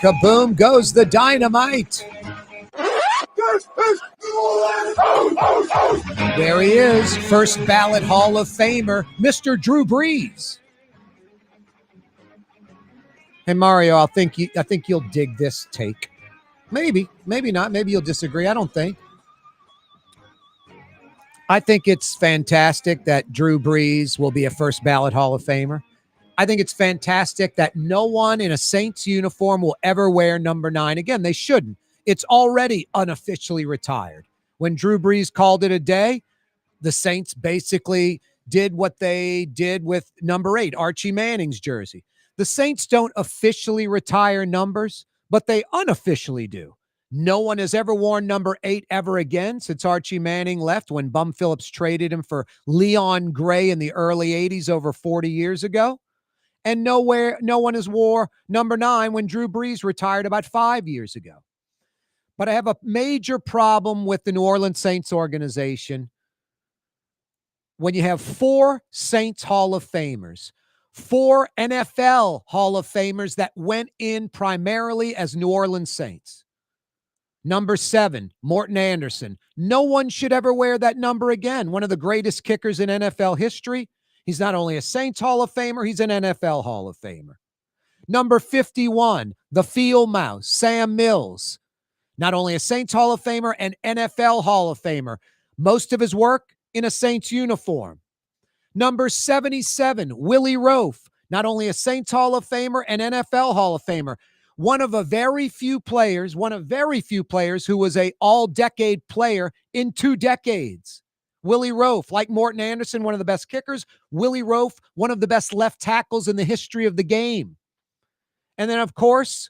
Kaboom goes the dynamite. There he is, first ballot Hall of Famer, Mr. Drew Brees. Hey Mario, I think you'll dig this take. Maybe not. Maybe you'll disagree. I don't think. I think it's fantastic that Drew Brees will be a first ballot Hall of Famer. I think it's fantastic that no one in a Saints uniform will ever wear number 9. Again, they shouldn't. It's already unofficially retired. When Drew Brees called it a day, the Saints basically did what they did with number 8, Archie Manning's jersey. The Saints don't officially retire numbers, but they unofficially do. No one has ever worn number 8 ever again since Archie Manning left when Bum Phillips traded him for Leon Gray in the early 80s over 40 years ago. And no one has wore number 9 when Drew Brees retired about 5 years ago. But I have a major problem with the New Orleans Saints organization when you have 4 Saints Hall of Famers, 4 NFL Hall of Famers that went in primarily as New Orleans Saints. Number 7, Morton Anderson. No one should ever wear that number again. One of the greatest kickers in NFL history. He's not only a Saints Hall of Famer, he's an NFL Hall of Famer. Number 51, the Field Mouse, Sam Mills. Not only a Saints Hall of Famer, an NFL Hall of Famer. Most of his work in a Saints uniform. Number 77, Willie Roaf. Not only a Saints Hall of Famer, an NFL Hall of Famer. One of very few players who was a all-decade player in 2 decades. Willie Roaf, like Morton Anderson, one of the best kickers. Willie Roaf, one of the best left tackles in the history of the game. And then, of course,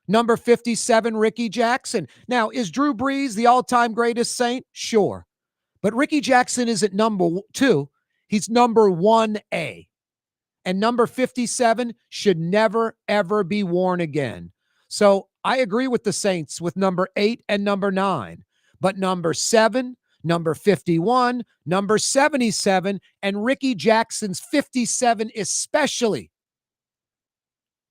number 57, Ricky Jackson. Now, is Drew Brees the all-time greatest Saint? Sure. But Ricky Jackson isn't number 2. He's number 1A. And number 57 should never, ever be worn again. So I agree with the Saints with number 8 and number 9. But number 7, number 51, number 77, and Ricky Jackson's 57 especially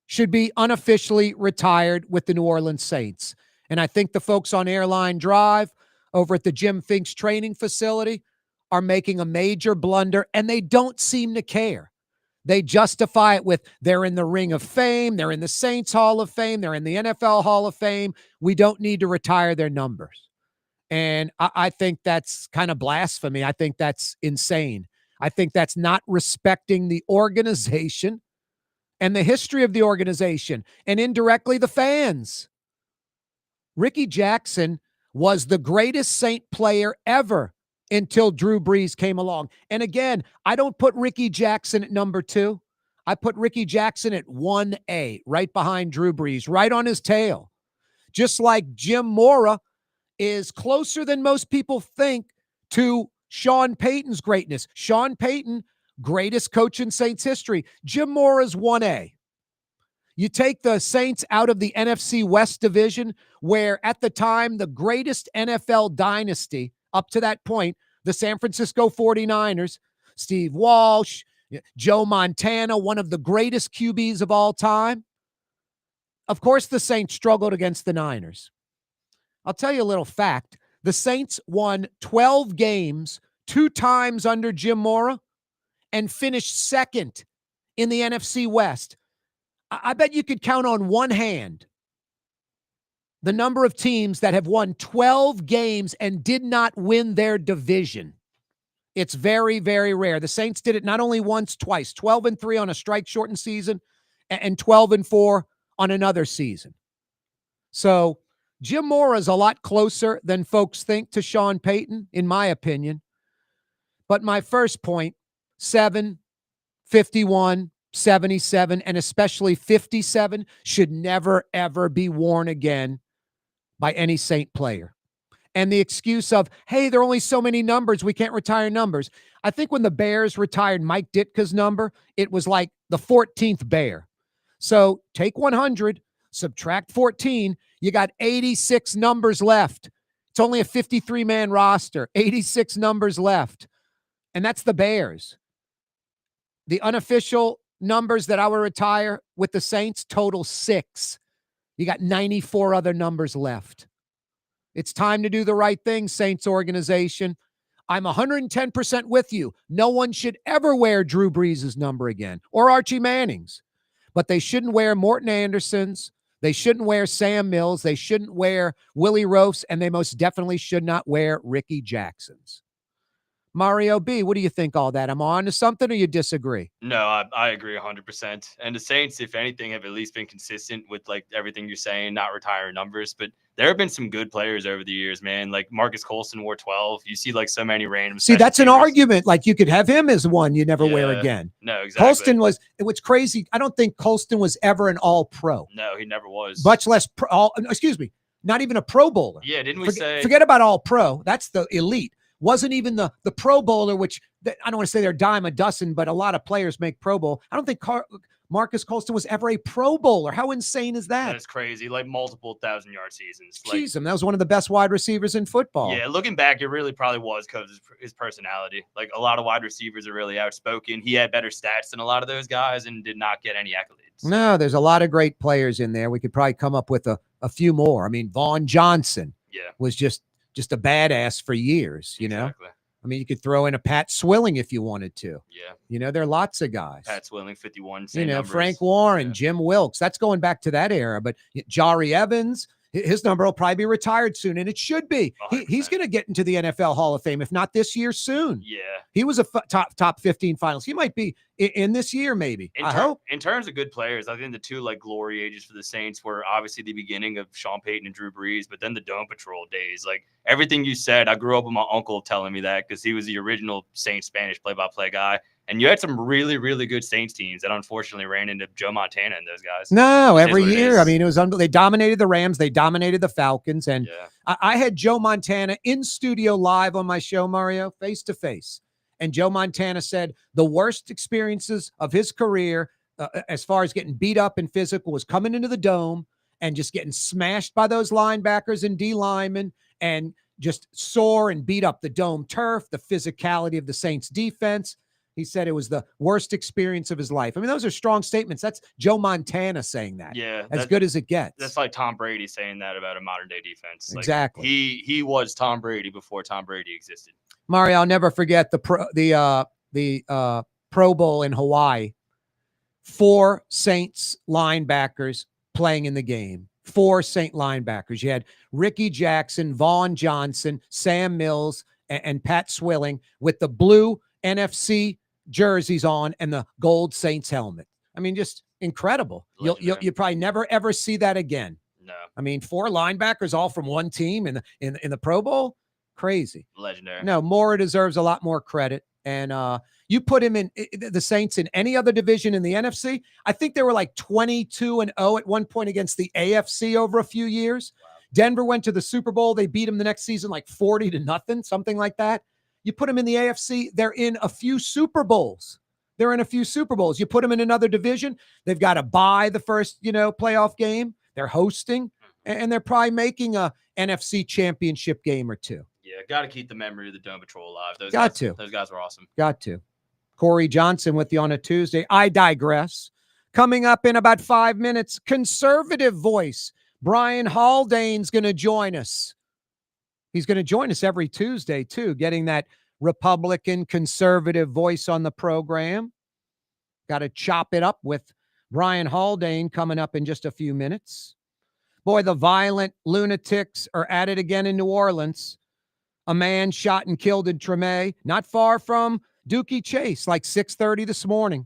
should be unofficially retired with the New Orleans Saints. And I think the folks on Airline Drive over at the Jim Finks training facility are making a major blunder, and they don't seem to care. They justify it with they're in the Ring of Fame, they're in the Saints Hall of Fame, they're in the NFL Hall of Fame. We don't need to retire their numbers. And I think that's kind of blasphemy. I think that's insane. I think that's not respecting the organization and the history of the organization and indirectly the fans. Ricky Jackson was the greatest Saint player ever until Drew Brees came along. And again, I don't put Ricky Jackson at number 2. I put Ricky Jackson at 1A, right behind Drew Brees, right on his tail. Just like Jim Mora is closer than most people think to Sean Payton's greatness. Sean Payton, greatest coach in Saints history. Jim Mora's 1A. You take the Saints out of the NFC West division, where at the time, the greatest NFL dynasty up to that point, the San Francisco 49ers, Steve Walsh, Joe Montana, one of the greatest QBs of all time. Of course, the Saints struggled against the Niners. I'll tell you a little fact. The Saints won 12 games 2 times under Jim Mora and finished second in the NFC West. I bet you could count on one hand the number of teams that have won 12 games and did not win their division. It's very, very rare. The Saints did it not only once, twice, 12-3 on a strike-shortened season and 12-4 on another season. So Jim Mora is a lot closer than folks think to Sean Payton, in my opinion. But my first point, 7, 51, 77, and especially 57 should never, ever be worn again by any Saint player. And the excuse of, hey, there are only so many numbers, we can't retire numbers. I think when the Bears retired Mike Ditka's number, it was like the 14th Bear. So take 100, subtract 14, you got 86 numbers left. It's only a 53-man roster, 86 numbers left. And that's the Bears. The unofficial numbers that I would retire with the Saints total 6. You got 94 other numbers left. It's time to do the right thing, Saints organization. I'm 110% with you. No one should ever wear Drew Brees' number again or Archie Manning's. But they shouldn't wear Morton Anderson's. They shouldn't wear Sam Mills. They shouldn't wear Willie Roaf's. And they most definitely should not wear Ricky Jackson's. Mario B., what do you think all that? Am I on to something or you disagree? No, I agree 100%. And the Saints, if anything, have at least been consistent with like everything you're saying, not retiring numbers. But there have been some good players over the years, man. Like Marcus Colston wore 12. You see like so many random. See, that's an argument. Like you could have him as one you never wear again. No, exactly. Colston was, what's crazy, I don't think Colston was ever an all-pro. No, he never was. Much less, not even a Pro Bowler. Yeah, didn't we say? Forget about all-pro. That's the elite. Wasn't even the Pro Bowler, which I don't want to say they're a dime a dozen, but a lot of players make Pro Bowl. I don't think Marcus Colston was ever a Pro Bowler. How insane is that? That is crazy. Like multiple 1,000-yard seasons. Jeez, that was one of the best wide receivers in football. Yeah, looking back, it really probably was because of his personality. Like a lot of wide receivers are really outspoken. He had better stats than a lot of those guys and did not get any accolades. No, there's a lot of great players in there. We could probably come up with a few more. I mean, Vaughn Johnson was just a badass for years, you know? I mean, you could throw in a Pat Swilling if you wanted to. Yeah. You know, there are lots of guys. Pat Swilling, 51. You know, numbers. Frank Warren, Jim Wilkes. That's going back to that era. But Jari Evans, his number will probably be retired soon, and it should be. He's going to get into the NFL Hall of Fame, if not this year, soon. Yeah. He was a top 15 finals. He might be in this year, maybe. I hope. In terms of good players, I think the two like glory ages for the Saints were obviously the beginning of Sean Payton and Drew Brees, but then the Dome Patrol days. Like everything you said, I grew up with my uncle telling me that because he was the original Saints Spanish play-by-play guy. And you had some really, really good Saints teams that unfortunately ran into Joe Montana and those guys. No, every year. I mean, it was they dominated the Rams. They dominated the Falcons. And I had Joe Montana in studio live on my show, Mario, face to face. And Joe Montana said the worst experiences of his career, as far as getting beat up and physical, was coming into the Dome and just getting smashed by those linebackers and D linemen and just sore and beat up the Dome turf, the physicality of the Saints defense. He said it was the worst experience of his life. I mean, those are strong statements. That's Joe Montana saying that. Yeah. As good as it gets. That's like Tom Brady saying that about a modern day defense. Like, exactly. He was Tom Brady before Tom Brady existed. Mario, I'll never forget the Pro Bowl in Hawaii. 4 Saints linebackers playing in the game. 4 Saint linebackers. You had Ricky Jackson, Vaughn Johnson, Sam Mills, and Pat Swilling with the blue NFC jerseys on and the gold Saints helmet. I mean, just incredible. You'll probably never ever see that again. No. I mean, 4 linebackers all from one team in the Pro Bowl. Crazy. Legendary. No, Mora deserves a lot more credit. And you put him in the Saints in any other division in the NFC. I think they were like 22-0 at one point against the AFC over a few years. Wow. Denver went to the Super Bowl. They beat him the next season like 40-0, something like that. You put them in the AFC, they're in a few Super Bowls. You put them in another division, they've got to buy the first, playoff game. They're hosting, and they're probably making a NFC championship game or 2. Yeah, got to keep the memory of the Dome Patrol alive. Those guys were awesome. Got to. Corey Johnson with you on a Tuesday. I digress. Coming up in about 5 minutes, conservative voice Brian Haldane's going to join us. He's going to join us every Tuesday, too, getting that Republican conservative voice on the program. Got to chop it up with Brian Haldane coming up in just a few minutes. Boy, the violent lunatics are at it again in New Orleans. A man shot and killed in Treme, not far from Dookie Chase, like 6:30 this morning.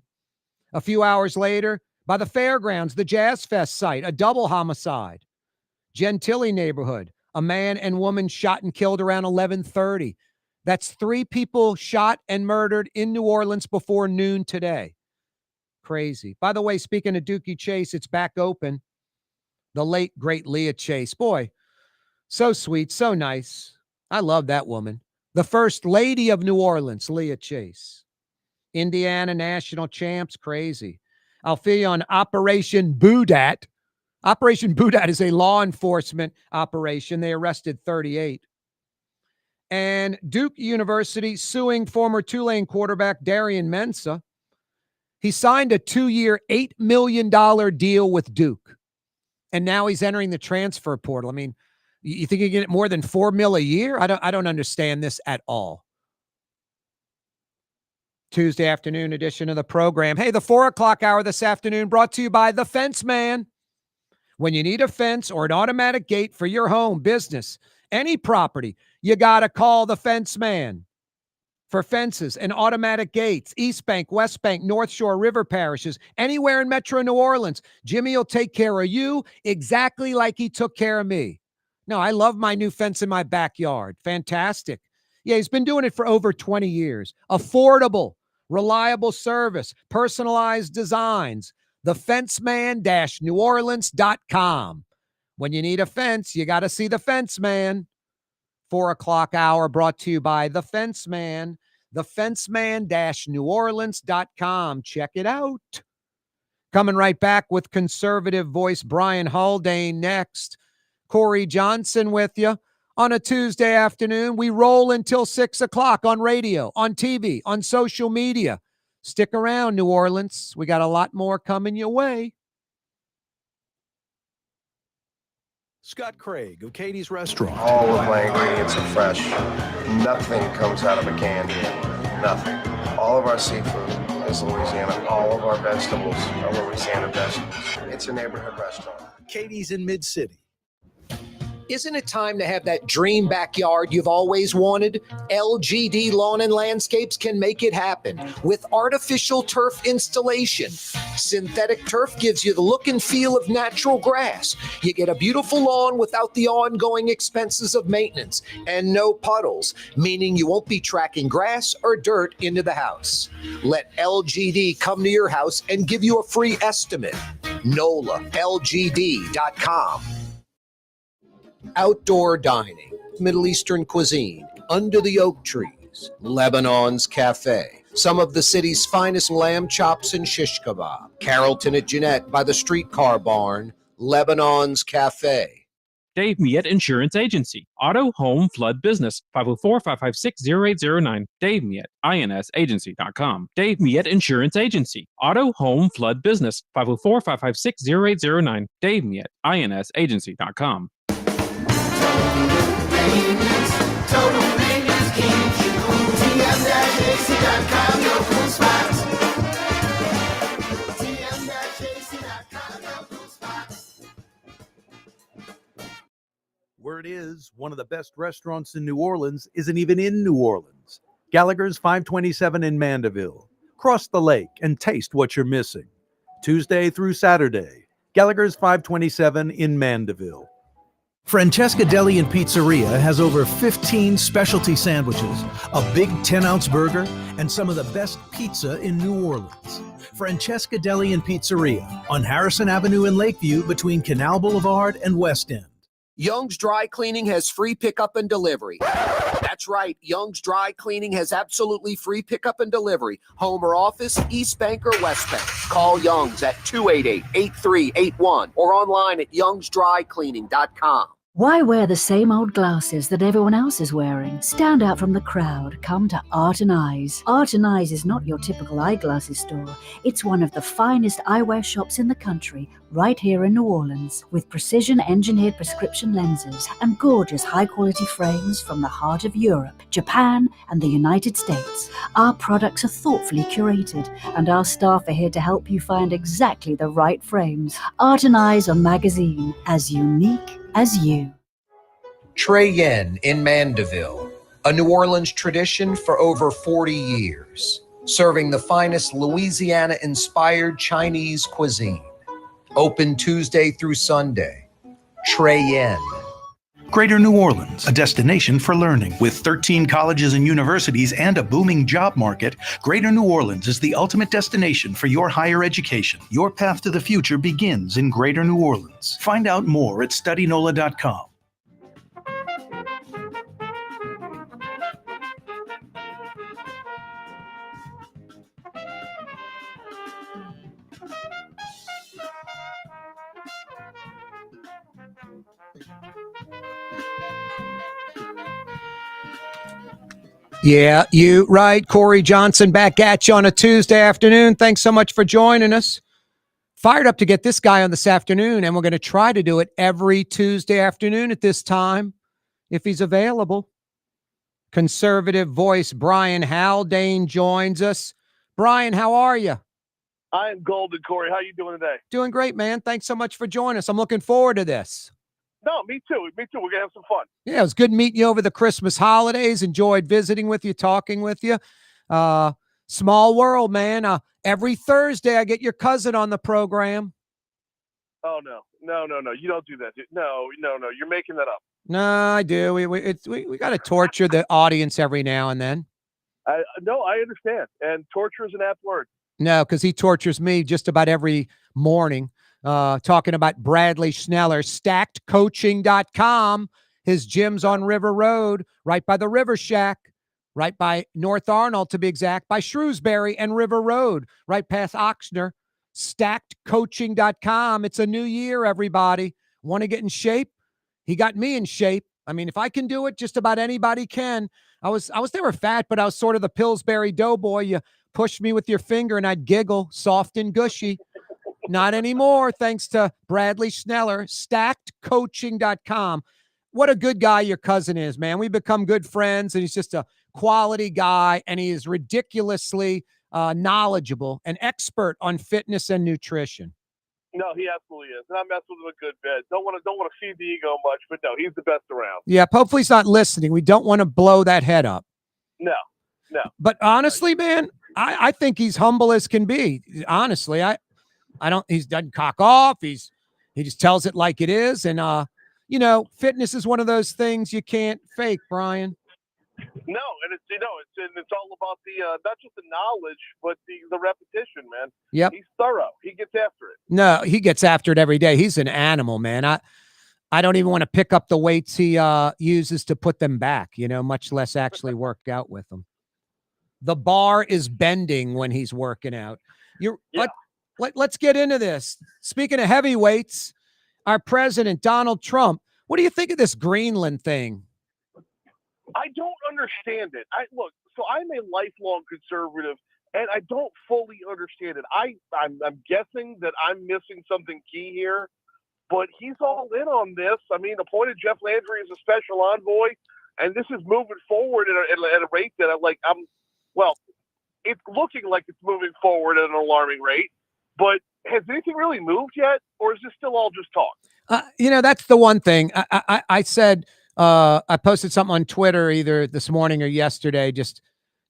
A few hours later, by the fairgrounds, the Jazz Fest site, a double homicide. Gentilly neighborhood. A man and woman shot and killed around 11:30. That's 3 people shot and murdered in New Orleans before noon today. Crazy. By the way, speaking of Dookie Chase, it's back open. The late, great Leah Chase. Boy, so sweet, so nice. I love that woman. The first lady of New Orleans, Leah Chase. Indiana national champs, crazy. I'll fill you on Operation Boodat. Operation Boodat is a law enforcement operation. They arrested 38. And Duke University suing former Tulane quarterback Darian Mensah. He signed a 2-year, $8 million deal with Duke. And now he's entering the transfer portal. I mean, you think you get more than $4 million a year? I don't understand this at all. Tuesday afternoon edition of the program. Hey, the 4 o'clock hour this afternoon brought to you by The Fence Man. When you need a fence or an automatic gate for your home, business, any property, you got to call The Fence Man. For fences and automatic gates, East Bank, West Bank, North Shore, River parishes, anywhere in Metro New Orleans, Jimmy will take care of you exactly like he took care of me. No, I love my new fence in my backyard. Fantastic. Yeah, he's been doing it for over 20 years. Affordable, reliable service, personalized designs. thefenceman-neworleans.com. When you need a fence, you got to see The Fence Man. 4 o'clock hour brought to you by The Fence Man. thefenceman-neworleans.com. Check it out. Coming right back with conservative voice Brian Haldane next. Corey Johnson with you on a Tuesday afternoon. We roll until 6 o'clock on radio, on TV, on social media. Stick around, New Orleans. We got a lot more coming your way. Scott Craig of Katie's Restaurant. All of my ingredients are fresh. Nothing comes out of a can here. Nothing. All of our seafood is Louisiana. All of our vegetables are Louisiana vegetables. It's a neighborhood restaurant. Katie's in Mid-City. Isn't it time to have that dream backyard you've always wanted? LGD Lawn and Landscapes can make it happen with artificial turf installation. Synthetic turf gives you the look and feel of natural grass. You get a beautiful lawn without the ongoing expenses of maintenance and no puddles, meaning you won't be tracking grass or dirt into the house. Let LGD come to your house and give you a free estimate. NOLALGD.com. Outdoor dining, Middle Eastern cuisine, under the oak trees, Lebanon's Cafe, some of the city's finest lamb chops and shish kebab, Carrollton at Jeanette by the streetcar barn, Lebanon's Cafe. Dave Miette Insurance Agency. Auto, home, flood, business. 504-556-0809. Dave Miette, INSagency.com. Dave Miette Insurance Agency. Auto, home, flood, business. 504-556-0809. Dave Miette, INSagency.com. Total maintenance keeps you cool. TM-AC.com, your cool spots. TM-AC.com, your cool spots. Word is, one of the best restaurants in New Orleans isn't even in New Orleans. Gallagher's 527 in Mandeville. Cross the lake and taste what you're missing. Tuesday through Saturday, Gallagher's 527 in Mandeville. Francesca Deli and Pizzeria has over 15 specialty sandwiches, a big 10-ounce burger, and some of the best pizza in New Orleans. Francesca Deli and Pizzeria on Harrison Avenue in Lakeview between Canal Boulevard and West End. Young's Dry Cleaning has free pickup and delivery. That's right. Young's Dry Cleaning has absolutely free pickup and delivery. Home or office, East Bank or West Bank. Call Young's at 288-8381 or online at youngsdrycleaning.com. Why wear the same old glasses that everyone else is wearing? Stand out from the crowd. Come to Art and Eyes. Art and Eyes is not your typical eyeglasses store. It's one of the finest eyewear shops in the country, right here in New Orleans, with precision-engineered prescription lenses and gorgeous high-quality frames from the heart of Europe, Japan, and the United States. Our products are thoughtfully curated, and our staff are here to help you find exactly the right frames. Art and Eyes on magazine, as unique as you. Trey Yen in Mandeville, a New Orleans tradition for over 40 years, serving the finest Louisiana-inspired Chinese cuisine. Open Tuesday through Sunday. Trey Yen. Greater New Orleans, a destination for learning. With 13 colleges and universities and a booming job market, Greater New Orleans is the ultimate destination for your higher education. Your path to the future begins in Greater New Orleans. Find out more at studynola.com. Yeah, you right. Corey Johnson back at you on a Tuesday afternoon. Thanks so much for joining us. Fired up to get this guy on this afternoon, and we're going to try to do it every Tuesday afternoon at this time if he's available. Conservative voice Brian Haldane joins us. Brian, how are you? I am golden, Corey. How you doing today? Doing great, man. Thanks so much for joining us. I'm looking forward to this. No, me too. Me too. We're gonna have some fun. Yeah, it was good meeting you over the Christmas holidays. Enjoyed visiting with you, talking with you. Small world, man. Every Thursday I get your cousin on the program. Oh no. You don't do that. No. You're making that up. No, I do. We got to torture the audience every now and then. No, I understand. And torture is an apt word. No, because he tortures me just about every morning, talking about Bradley Schneller, stackedcoaching.com. His gym's on River Road, right by the River Shack, right by North Arnold, to be exact, by Shrewsbury and River Road, right past Oxnard. Stackedcoaching.com. It's a new year, everybody. Want to get in shape? He got me in shape. I mean, if I can do it, just about anybody can. I was never fat, but I was sort of the Pillsbury Doughboy. You pushed me with your finger and I'd giggle, soft and gushy. Not anymore, thanks to Bradley Schneller, stackedcoaching.com. What a good guy your cousin is, man. We've become good friends, and he's just a quality guy, and he is ridiculously knowledgeable and expert on fitness and nutrition. No, he absolutely is. And I mess with him a good bit. Don't want to feed the ego much, but no, he's the best around. Yeah, hopefully he's not listening. We don't want to blow that head up. No. But honestly, man, I think he's humble as can be. Honestly, I don't. He doesn't cock off. He just tells it like it is. And fitness is one of those things you can't fake, Brian. No, and it's all about the not just the knowledge, but the repetition, man. Yep. He's thorough. He gets after it. No, he gets after it every day. He's an animal, man. I don't even want to pick up the weights he uses to put them back, much less actually work out with them. The bar is bending when he's working out. Let's get into this. Speaking of heavyweights, our president, Donald Trump, what do you think of this Greenland thing? I don't understand it. So I'm a lifelong conservative, and I don't fully understand it. I'm guessing that I'm missing something key here, but he's all in on this. I mean, appointed Jeff Landry as a special envoy, and this is moving forward at a rate that it's looking like it's moving forward at an alarming rate. But has anything really moved yet, or is this still all just talk? That's the one thing I said. I posted something on Twitter either this morning or yesterday. Just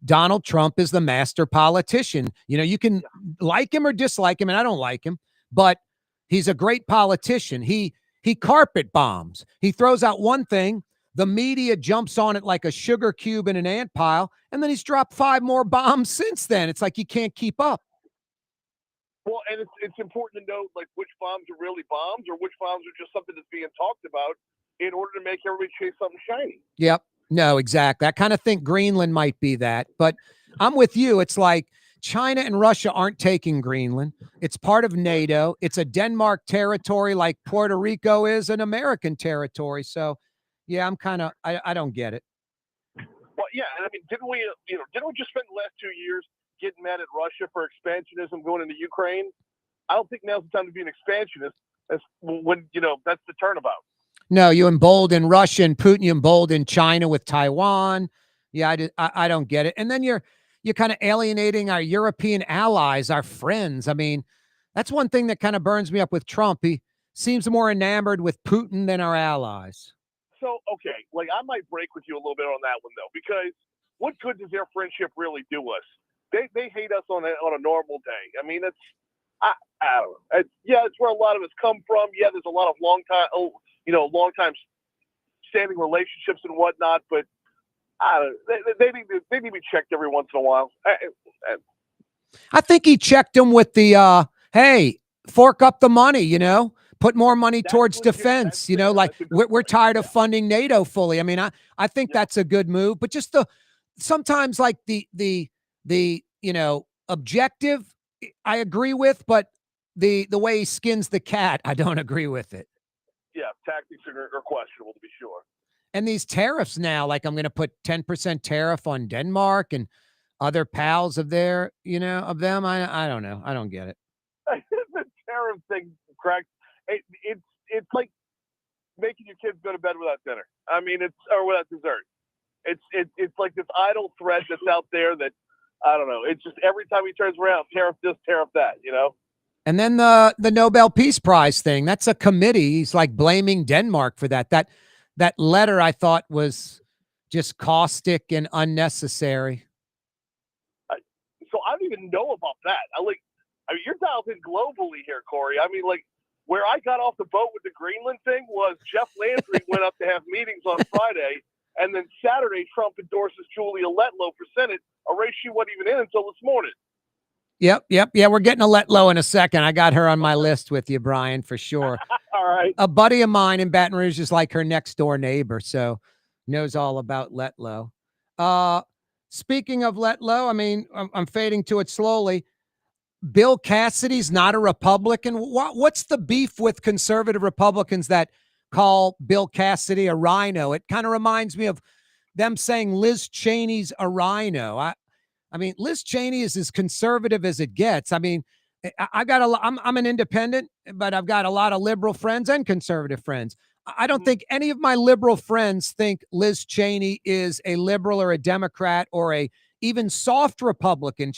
Donald Trump is the master politician. You can like him or dislike him, and I don't like him, but he's a great politician. He carpet bombs. He throws out one thing, the media jumps on it like a sugar cube in an ant pile, and then he's dropped 5 more bombs since then. It's like you can't keep up. Well, and it's important to note which bombs are really bombs or which bombs are just something that's being talked about in order to make everybody chase something shiny. Yep. No, exactly. I kind of think Greenland might be that, but I'm with you. It's like China and Russia aren't taking Greenland. It's part of NATO. It's a Denmark territory like Puerto Rico is an American territory. So, yeah, I don't get it. Well, yeah, and I mean, didn't we just spend the last 2 years getting mad at Russia for expansionism going into Ukraine? I don't think now's the time to be an expansionist. That's when, that's the turnabout. No, you embolden Russia and Putin, you embolden China with Taiwan. Yeah, I don't get it. And then you're kind of alienating our European allies, our friends. I mean, that's one thing that kind of burns me up with Trump. He seems more enamored with Putin than our allies. So, okay, I might break with you a little bit on that one, though, because what good does their friendship really do us? They hate us on a normal day. I mean, I don't know. It's where a lot of us come from. Yeah, there's a lot of long time standing relationships and whatnot, but they need to be checked every once in a while. I think he checked them with the hey, fork up the money, put more money towards defense, we're tired of funding NATO fully. I mean, I think that's a good move, but just sometimes the objective I agree with, but the way he skins the cat, I don't agree with it. Yeah, tactics are questionable, to be sure. And these tariffs now, I'm going to put 10% tariff on Denmark and other pals of them. I don't know. I don't get it. The tariff thing, correct? It's like making your kids go to bed without dinner. I mean, or without dessert. It's like this idle thread that's out there that I don't know. It's just every time he turns around, tariff this, tariff that, you know. And then the Nobel Peace Prize thing, that's a committee. He's like blaming Denmark for that. That letter I thought was just caustic and unnecessary. So I don't even know about that. I mean, you're dialed in globally here, Corey. I mean, like, where I got off the boat with the Greenland thing was Jeff Landry went up to have meetings on Friday, and then Saturday Trump endorses Julia Letlow for Senate, a race she wasn't even in until this morning. Yep. Yeah, we're getting a Letlow in a second. I got her on my list with you, Brian, for sure. All right. A buddy of mine in Baton Rouge is like her next door neighbor, so knows all about Letlow. Speaking of Letlow, I mean, I'm fading to it slowly. Bill Cassidy's not a Republican. What's the beef with conservative Republicans that call Bill Cassidy a rhino? It kind of reminds me of them saying Liz Cheney's a rhino. I mean, Liz Cheney is as conservative as it gets. I mean, I'm an independent, but I've got a lot of liberal friends and conservative friends. I don't think any of my liberal friends think Liz Cheney is a liberal or a Democrat or a even soft Republican.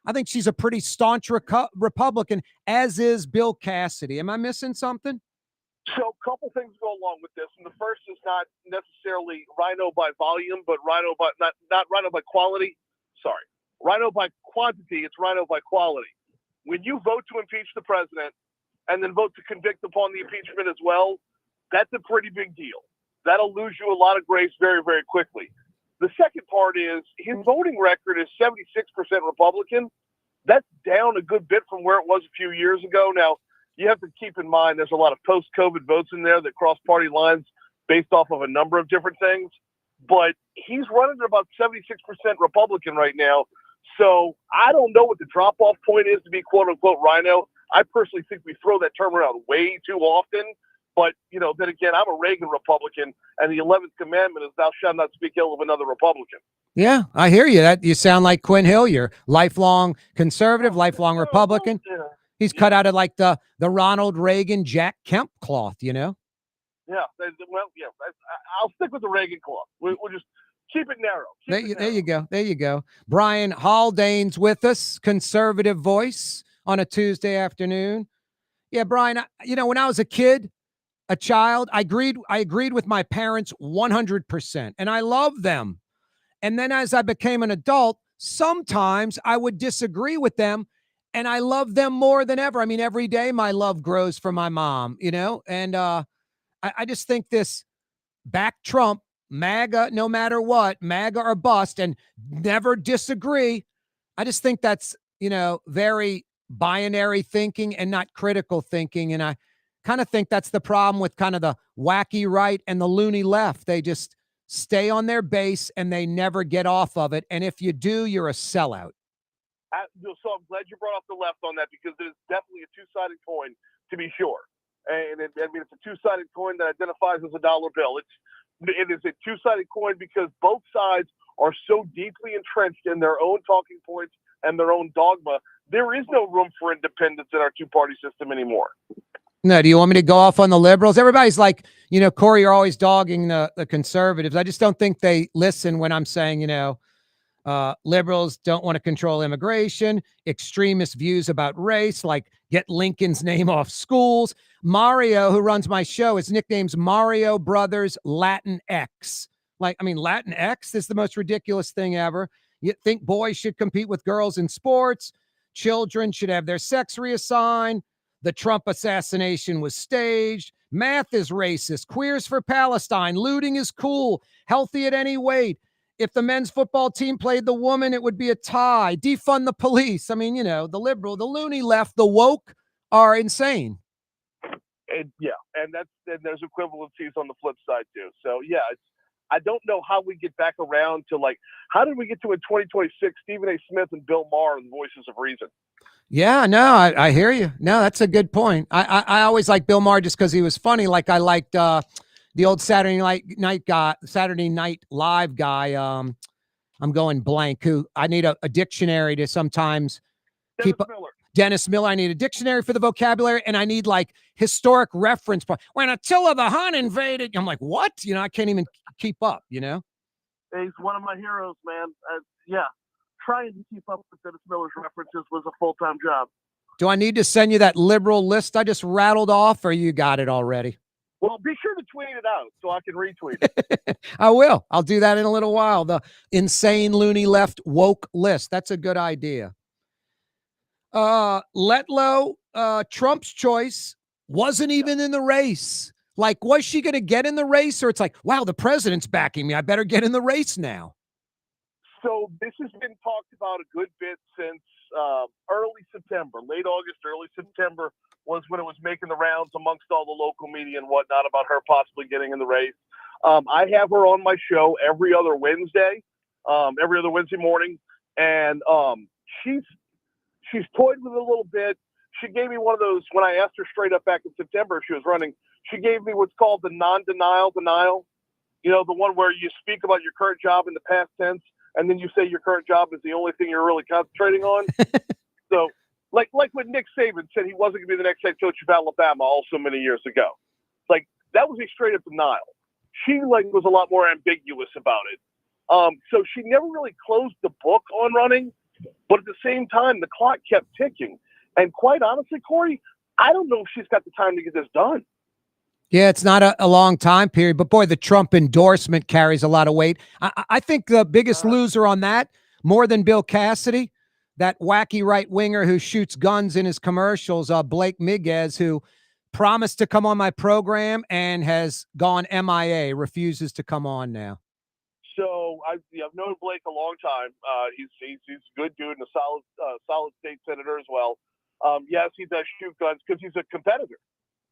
I think she's a pretty staunch Republican, as is Bill Cassidy. Am I missing something? So a couple things go along with this. And the first is not necessarily rhino by volume, but rhino by not rhino by quality. Sorry. Rhino by quantity, it's rhino by quality. When you vote to impeach the president and then vote to convict upon the impeachment as well, that's a pretty big deal. That'll lose you a lot of grace very, very quickly. The second part is his voting record is 76% Republican. That's down a good bit from where it was a few years ago. Now, you have to keep in mind there's a lot of post-COVID votes in there that cross party lines based off of a number of different things. But he's running at about 76% Republican right now. So I don't know what the drop-off point is to be quote-unquote rhino. I personally think we throw that term around way too often. But, you know, then again, I'm a Reagan Republican, and the 11th commandment is thou shalt not speak ill of another Republican. Yeah, I hear you. You sound like Quinn Hillier, lifelong conservative, lifelong Republican. He's cut out of like the Ronald Reagan, Jack Kemp cloth, you know? Yeah, well, yeah, I'll stick with the Reagan cloth. We'll just keep it narrow. There you go. Brian Haldane's with us, conservative voice on a Tuesday afternoon. Yeah, Brian, when I was a child, I agreed with my parents 100%, and I love them. And then as I became an adult, sometimes I would disagree with them, and I love them more than ever. I mean, every day my love grows for my mom, and I just think this back Trump, MAGA, no matter what, MAGA or bust, and never disagree. I just think that's, very binary thinking and not critical thinking. And I kind of think that's the problem with kind of the wacky right and the loony left. They just stay on their base and they never get off of it. And if you do, you're a sellout. So I'm glad you brought up the left on that, because it is definitely a two-sided coin, to be sure. And it's a two-sided coin that identifies as a dollar bill. It is a two-sided coin because both sides are so deeply entrenched in their own talking points and their own dogma. There is no room for independence in our two-party system anymore. No, do you want me to go off on the liberals? Everybody's like, Corey, you're always dogging the conservatives. I just don't think they listen when I'm saying, liberals don't want to control immigration, extremist views about race, like get Lincoln's name off schools. Mario, who runs my show, his nickname's Mario Brothers Latin X. Latin X is the most ridiculous thing ever. You think boys should compete with girls in sports. Children should have their sex reassigned. The Trump assassination was staged. Math is racist. Queers for Palestine. Looting is cool. Healthy at any weight. If the men's football team played the woman, it would be a tie. Defund the police. I mean, the liberal, the loony left, the woke are insane. And there's equivalencies on the flip side too. So yeah, I don't know how we get back around to how did we get to in 2026 Stephen A. Smith and Bill Maher and the voices of reason? Yeah, no, I hear you. No, that's a good point. I always liked Bill Maher just because he was funny. Like I liked the old Saturday Night Live guy. I'm going blank. Who I need a dictionary to sometimes keep. Dennis Miller. I need a dictionary for the vocabulary, and I need like historic reference. When Attila the Hun invaded, I'm like, what? I can't even keep up, He's one of my heroes, man. Yeah, trying to keep up with Dennis Miller's references was a full-time job. Do I need to send you that liberal list I just rattled off, or you got it already? Well, be sure to tweet it out so I can retweet it. I will. I'll do that in a little while. The insane loony left woke list. That's a good idea. Letlow, Trump's choice, wasn't even in the race. Like, was she going to get in the race? Or it's like, wow, the president's backing me. I better get in the race now. So this has been talked about a good bit since early September, late August, early September was when it was making the rounds amongst all the local media and whatnot about her possibly getting in the race. I have her on my show every other Wednesday morning, and she's toyed with it a little bit. She gave me one of those when I asked her straight up back in September if she was running. She gave me what's called the non-denial denial. The one where you speak about your current job in the past tense, and then you say your current job is the only thing you're really concentrating on. So, like when Nick Saban said he wasn't going to be the next head coach of Alabama also many years ago. Like, that was a straight up denial. She was a lot more ambiguous about it. So she never really closed the book on running, but at the same time, the clock kept ticking. And quite honestly, Corey, I don't know if she's got the time to get this done. Yeah, it's not a long time period, but boy, the Trump endorsement carries a lot of weight. I think the biggest loser on that, more than Bill Cassidy, that wacky right winger who shoots guns in his commercials, Blake Miguez, who promised to come on my program and has gone MIA, refuses to come on now. So I've known Blake a long time. He's a good dude and a solid state senator as well. Yes, he does shoot guns because he's a competitor.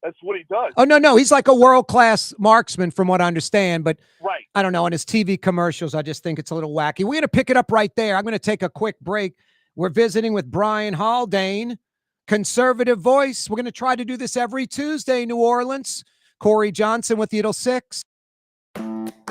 That's what he does. Oh, no. He's like a world-class marksman from what I understand, but right. I don't know. In his TV commercials, I just think it's a little wacky. We're going to pick it up right there. I'm going to take a quick break. We're visiting with Brian Haldane, conservative voice. We're going to try to do this every Tuesday, New Orleans. Corey Johnson with you till 6.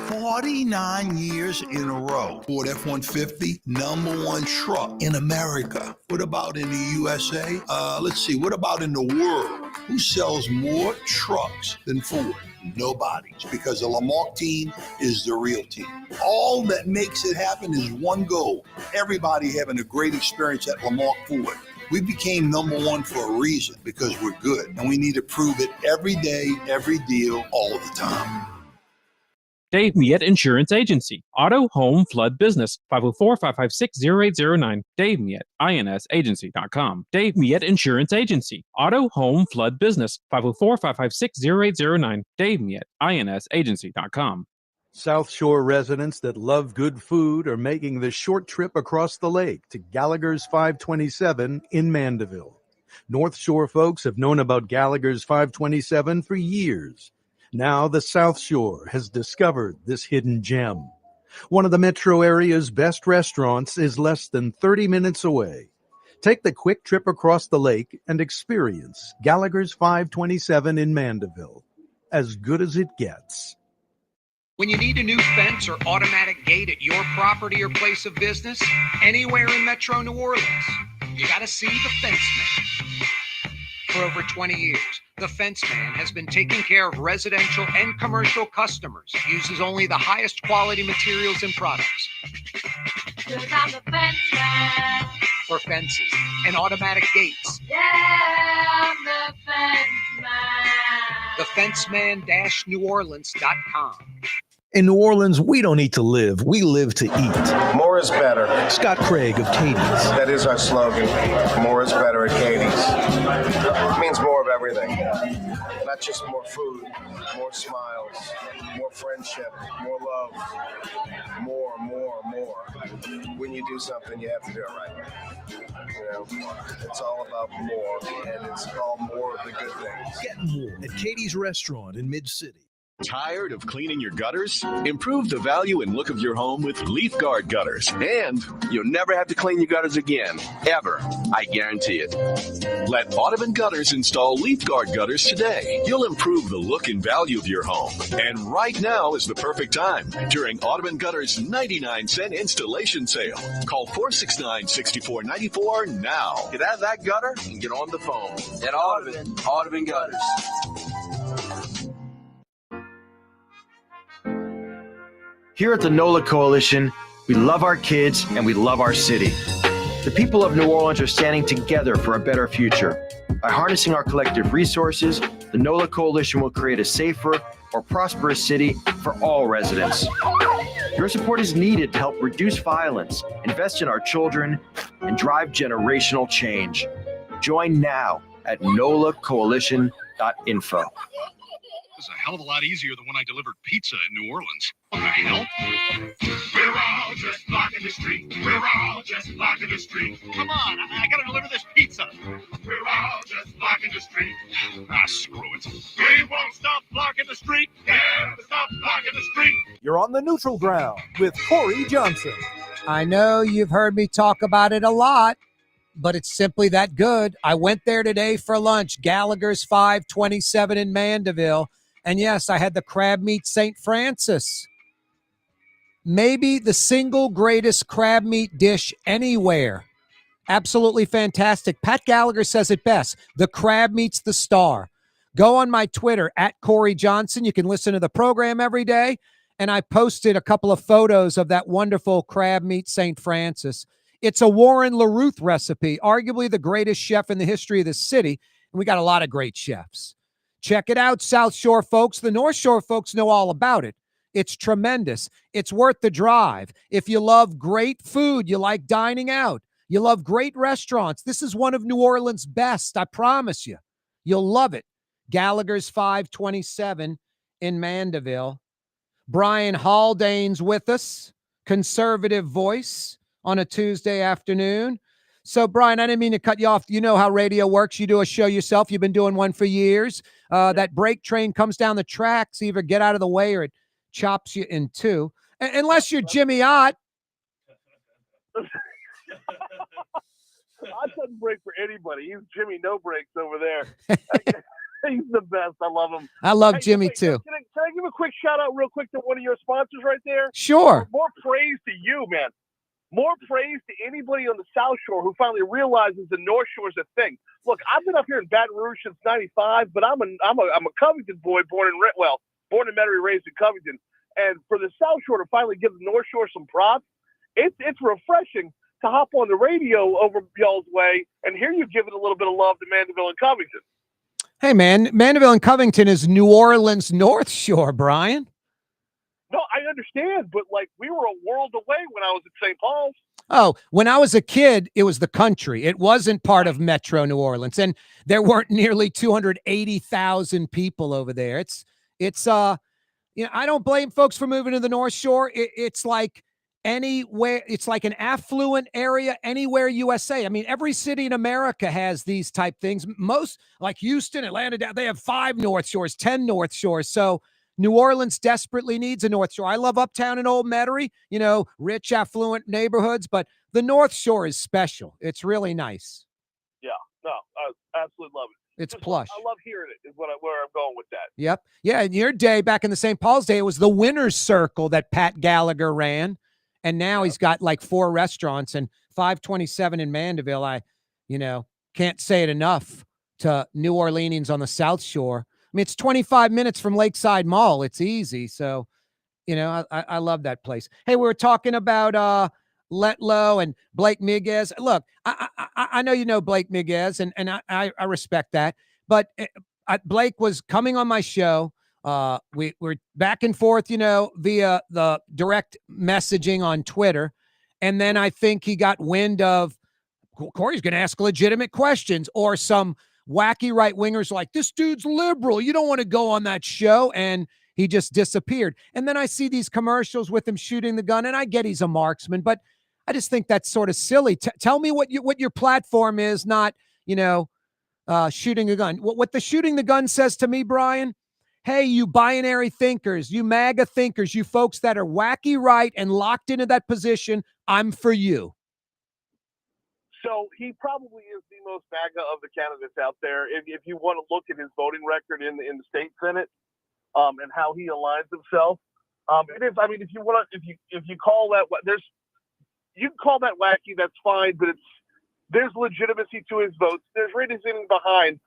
49 years in a row. Ford F-150, #1 truck in America. What about in the USA? Let's see. What about in the world? Who sells more trucks than Ford? Nobody. It's because the Lamarck team is the real team. All that makes it happen is one goal. Everybody having a great experience at Lamarck Ford. We became #1 for a reason, because we're good. And we need to prove it every day, every deal, all the time. Dave Miette Insurance Agency. Auto, home, flood, business. 504-556-0809. Dave Miette, INSagency.com. Dave Miette Insurance Agency. Auto, home, flood, business. 504-556-0809. Dave Miette, INSagency.com. South Shore residents that love good food are making the short trip across the lake to Gallagher's 527 in Mandeville. North Shore folks have known about Gallagher's 527 for years. Now the South Shore has discovered this hidden gem. One of the metro area's best restaurants is less than 30 minutes away. Take the quick trip across the lake and experience Gallagher's 527 in Mandeville. As good as it gets. When you need a new fence or automatic gate at your property or place of business, anywhere in Metro New Orleans, you got to see the Fence Man. For over 20 years, the Fence Man has been taking care of residential and commercial customers, uses only the highest quality materials and products. 'Cause I'm the Fence Man. For fences and automatic gates. Yeah, I'm the Fence Man. TheFenceman-NewOrleans.com. In New Orleans, we don't eat to live. We live to eat. More is better. Scott Craig of Katie's. That is our slogan. More is better at Katie's. It means more of everything. Not just more food, more smiles, more friendship, more love, more. When you do something, you have to do it right. It's all about more, and it's all more of the good things. Get more at Katie's Restaurant in Mid-City. Tired of cleaning your gutters? Improve the value and look of your home with Leaf Guard gutters. And you'll never have to clean your gutters again, ever. I guarantee it. Let Audubon Gutters install Leaf Guard gutters today. You'll improve the look and value of your home. And right now is the perfect time during Audubon Gutters' 99-cent installation sale. Call 469-6494 now. Get out of that gutter and get on the phone. At Audubon Gutters. Here at the NOLA Coalition, we love our kids and we love our city. The people of New Orleans are standing together for a better future. By harnessing our collective resources, the NOLA Coalition will create a safer, more prosperous city for all residents. Your support is needed to help reduce violence, invest in our children, and drive generational change. Join now at nolacoalition.info. This is a hell of a lot easier than when I delivered pizza in New Orleans. What the hell? We're all just blocking the street. We're all just blocking the street. Come on, I gotta deliver this pizza. We're all just blocking the street. Screw it. We won't stop blocking the street. Never stop blocking the street. You're on the neutral ground with Corey Johnson. I know you've heard me talk about it a lot, but it's simply that good. I went there today for lunch, Gallagher's 527 in Mandeville. And yes, I had the crab meat St. Francis. Maybe the single greatest crab meat dish anywhere. Absolutely fantastic. Pat Gallagher says it best. The crab meat's the star. Go on my Twitter, at Corey Johnson. You can listen to the program every day. And I posted a couple of photos of that wonderful crab meat St. Francis. It's a Warren LaRuth recipe, arguably the greatest chef in the history of the city. And we got a lot of great chefs. Check it out, South Shore folks. The North Shore folks know all about it. It's tremendous. It's worth the drive. If you love great food, you like dining out, you love great restaurants, this is one of New Orleans' best, I promise you. You'll love it. Gallagher's 527 in Mandeville. Brian Haldane's with us, conservative voice on a Tuesday afternoon. So, Brian, I didn't mean to cut you off. You know how radio works. You do a show yourself. You've been doing one for years. That break train comes down the tracks. Either get out of the way or it chops you in two. Unless you're Jimmy Ott. I couldn't break for anybody. He's Jimmy No Breaks over there. He's the best. I love him. I love Jimmy, too. Can I give a quick shout out real quick to one of your sponsors right there? Sure. More praise to you, man. More praise to anybody on the South Shore who finally realizes the North Shore is a thing. Look, I've been up here in Baton Rouge since '95, but I'm a Covington boy, born in Metairie, raised in Covington. And for the South Shore to finally give the North Shore some props, it's refreshing to hop on the radio over y'all's way and hear you giving a little bit of love to Mandeville and Covington. Hey, man, Mandeville and Covington is New Orleans North Shore, Brian. No, I understand, but like we were a world away when I was at St. Paul's. Oh, when I was a kid, it was the country. It wasn't part of Metro New Orleans, and there weren't nearly 280,000 people over there. It's I don't blame folks for moving to the North Shore. It's like anywhere. It's like an affluent area anywhere USA. I mean, every city in America has these type things. Most, like Houston, Atlanta, they have 5 North Shores, 10 North Shores. So New Orleans desperately needs a North Shore. I love Uptown and Old Metairie, rich, affluent neighborhoods, but the North Shore is special. It's really nice. Yeah, no, I absolutely love it. It's plush. I love hearing it is where I'm going with that. Yep. Yeah, in your day, back in the St. Paul's day, it was the Winner's Circle that Pat Gallagher ran, and now he's got like 4 restaurants and 527 in Mandeville. I can't say it enough to New Orleanians on the South Shore. I mean, it's 25 minutes from Lakeside Mall. It's easy. So, I love that place. Hey, we were talking about Letlow and Blake Miguez. Look, I know you know Blake Miguez, and I respect that. But Blake was coming on my show. We were back and forth, via the direct messaging on Twitter. And then I think he got wind of Corey's going to ask legitimate questions, or some wacky right-wingers like, this dude's liberal. You don't want to go on that show. And he just disappeared. And then I see these commercials with him shooting the gun, and I get he's a marksman, but I just think that's sort of silly. Tell me what your platform is, not, shooting a gun. What the shooting the gun says to me, Brian, hey, you binary thinkers, you MAGA thinkers, you folks that are wacky right and locked into that position, I'm for you. So he probably is the most MAGA of the candidates out there. If you want to look at his voting record in the state senate, and how he aligns himself, it is. I mean, if you call that, you can call that wacky. That's fine, but there's legitimacy to his votes. There's reasoning behind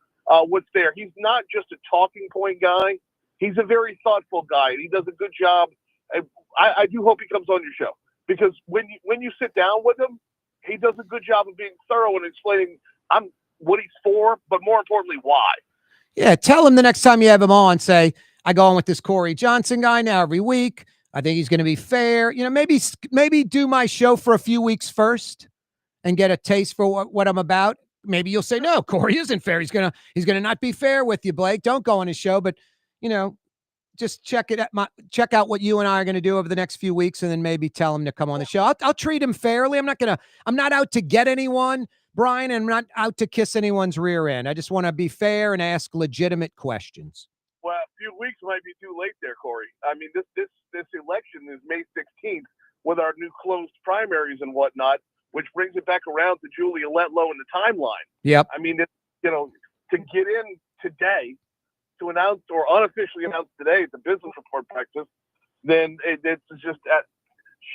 what's there. He's not just a talking point guy. He's a very thoughtful guy, and he does a good job. I do hope he comes on your show, because when you sit down with him, he does a good job of being thorough and explaining what he's for, but more importantly, why. Yeah, tell him the next time you have him on, say, I go on with this Corey Johnson guy now every week. I think he's going to be fair. You know, maybe do my show for a few weeks first and get a taste for what I'm about. Maybe you'll say, no, Corey isn't fair. He's gonna not be fair with you, Blake. Don't go on his show, but just check out what you and I are going to do over the next few weeks, and then maybe tell him to come on the show. I'll treat him fairly. I'm not out to get anyone, Brian, and I'm not out to kiss anyone's rear end. I just want to be fair and ask legitimate questions. Well, a few weeks might be too late there, Corey. I mean, this election is May 16th with our new closed primaries and whatnot, which brings it back around to Julia Letlow in the timeline. Yep. I mean, to get in today, to announce or unofficially announce today at the business report practice, then it's just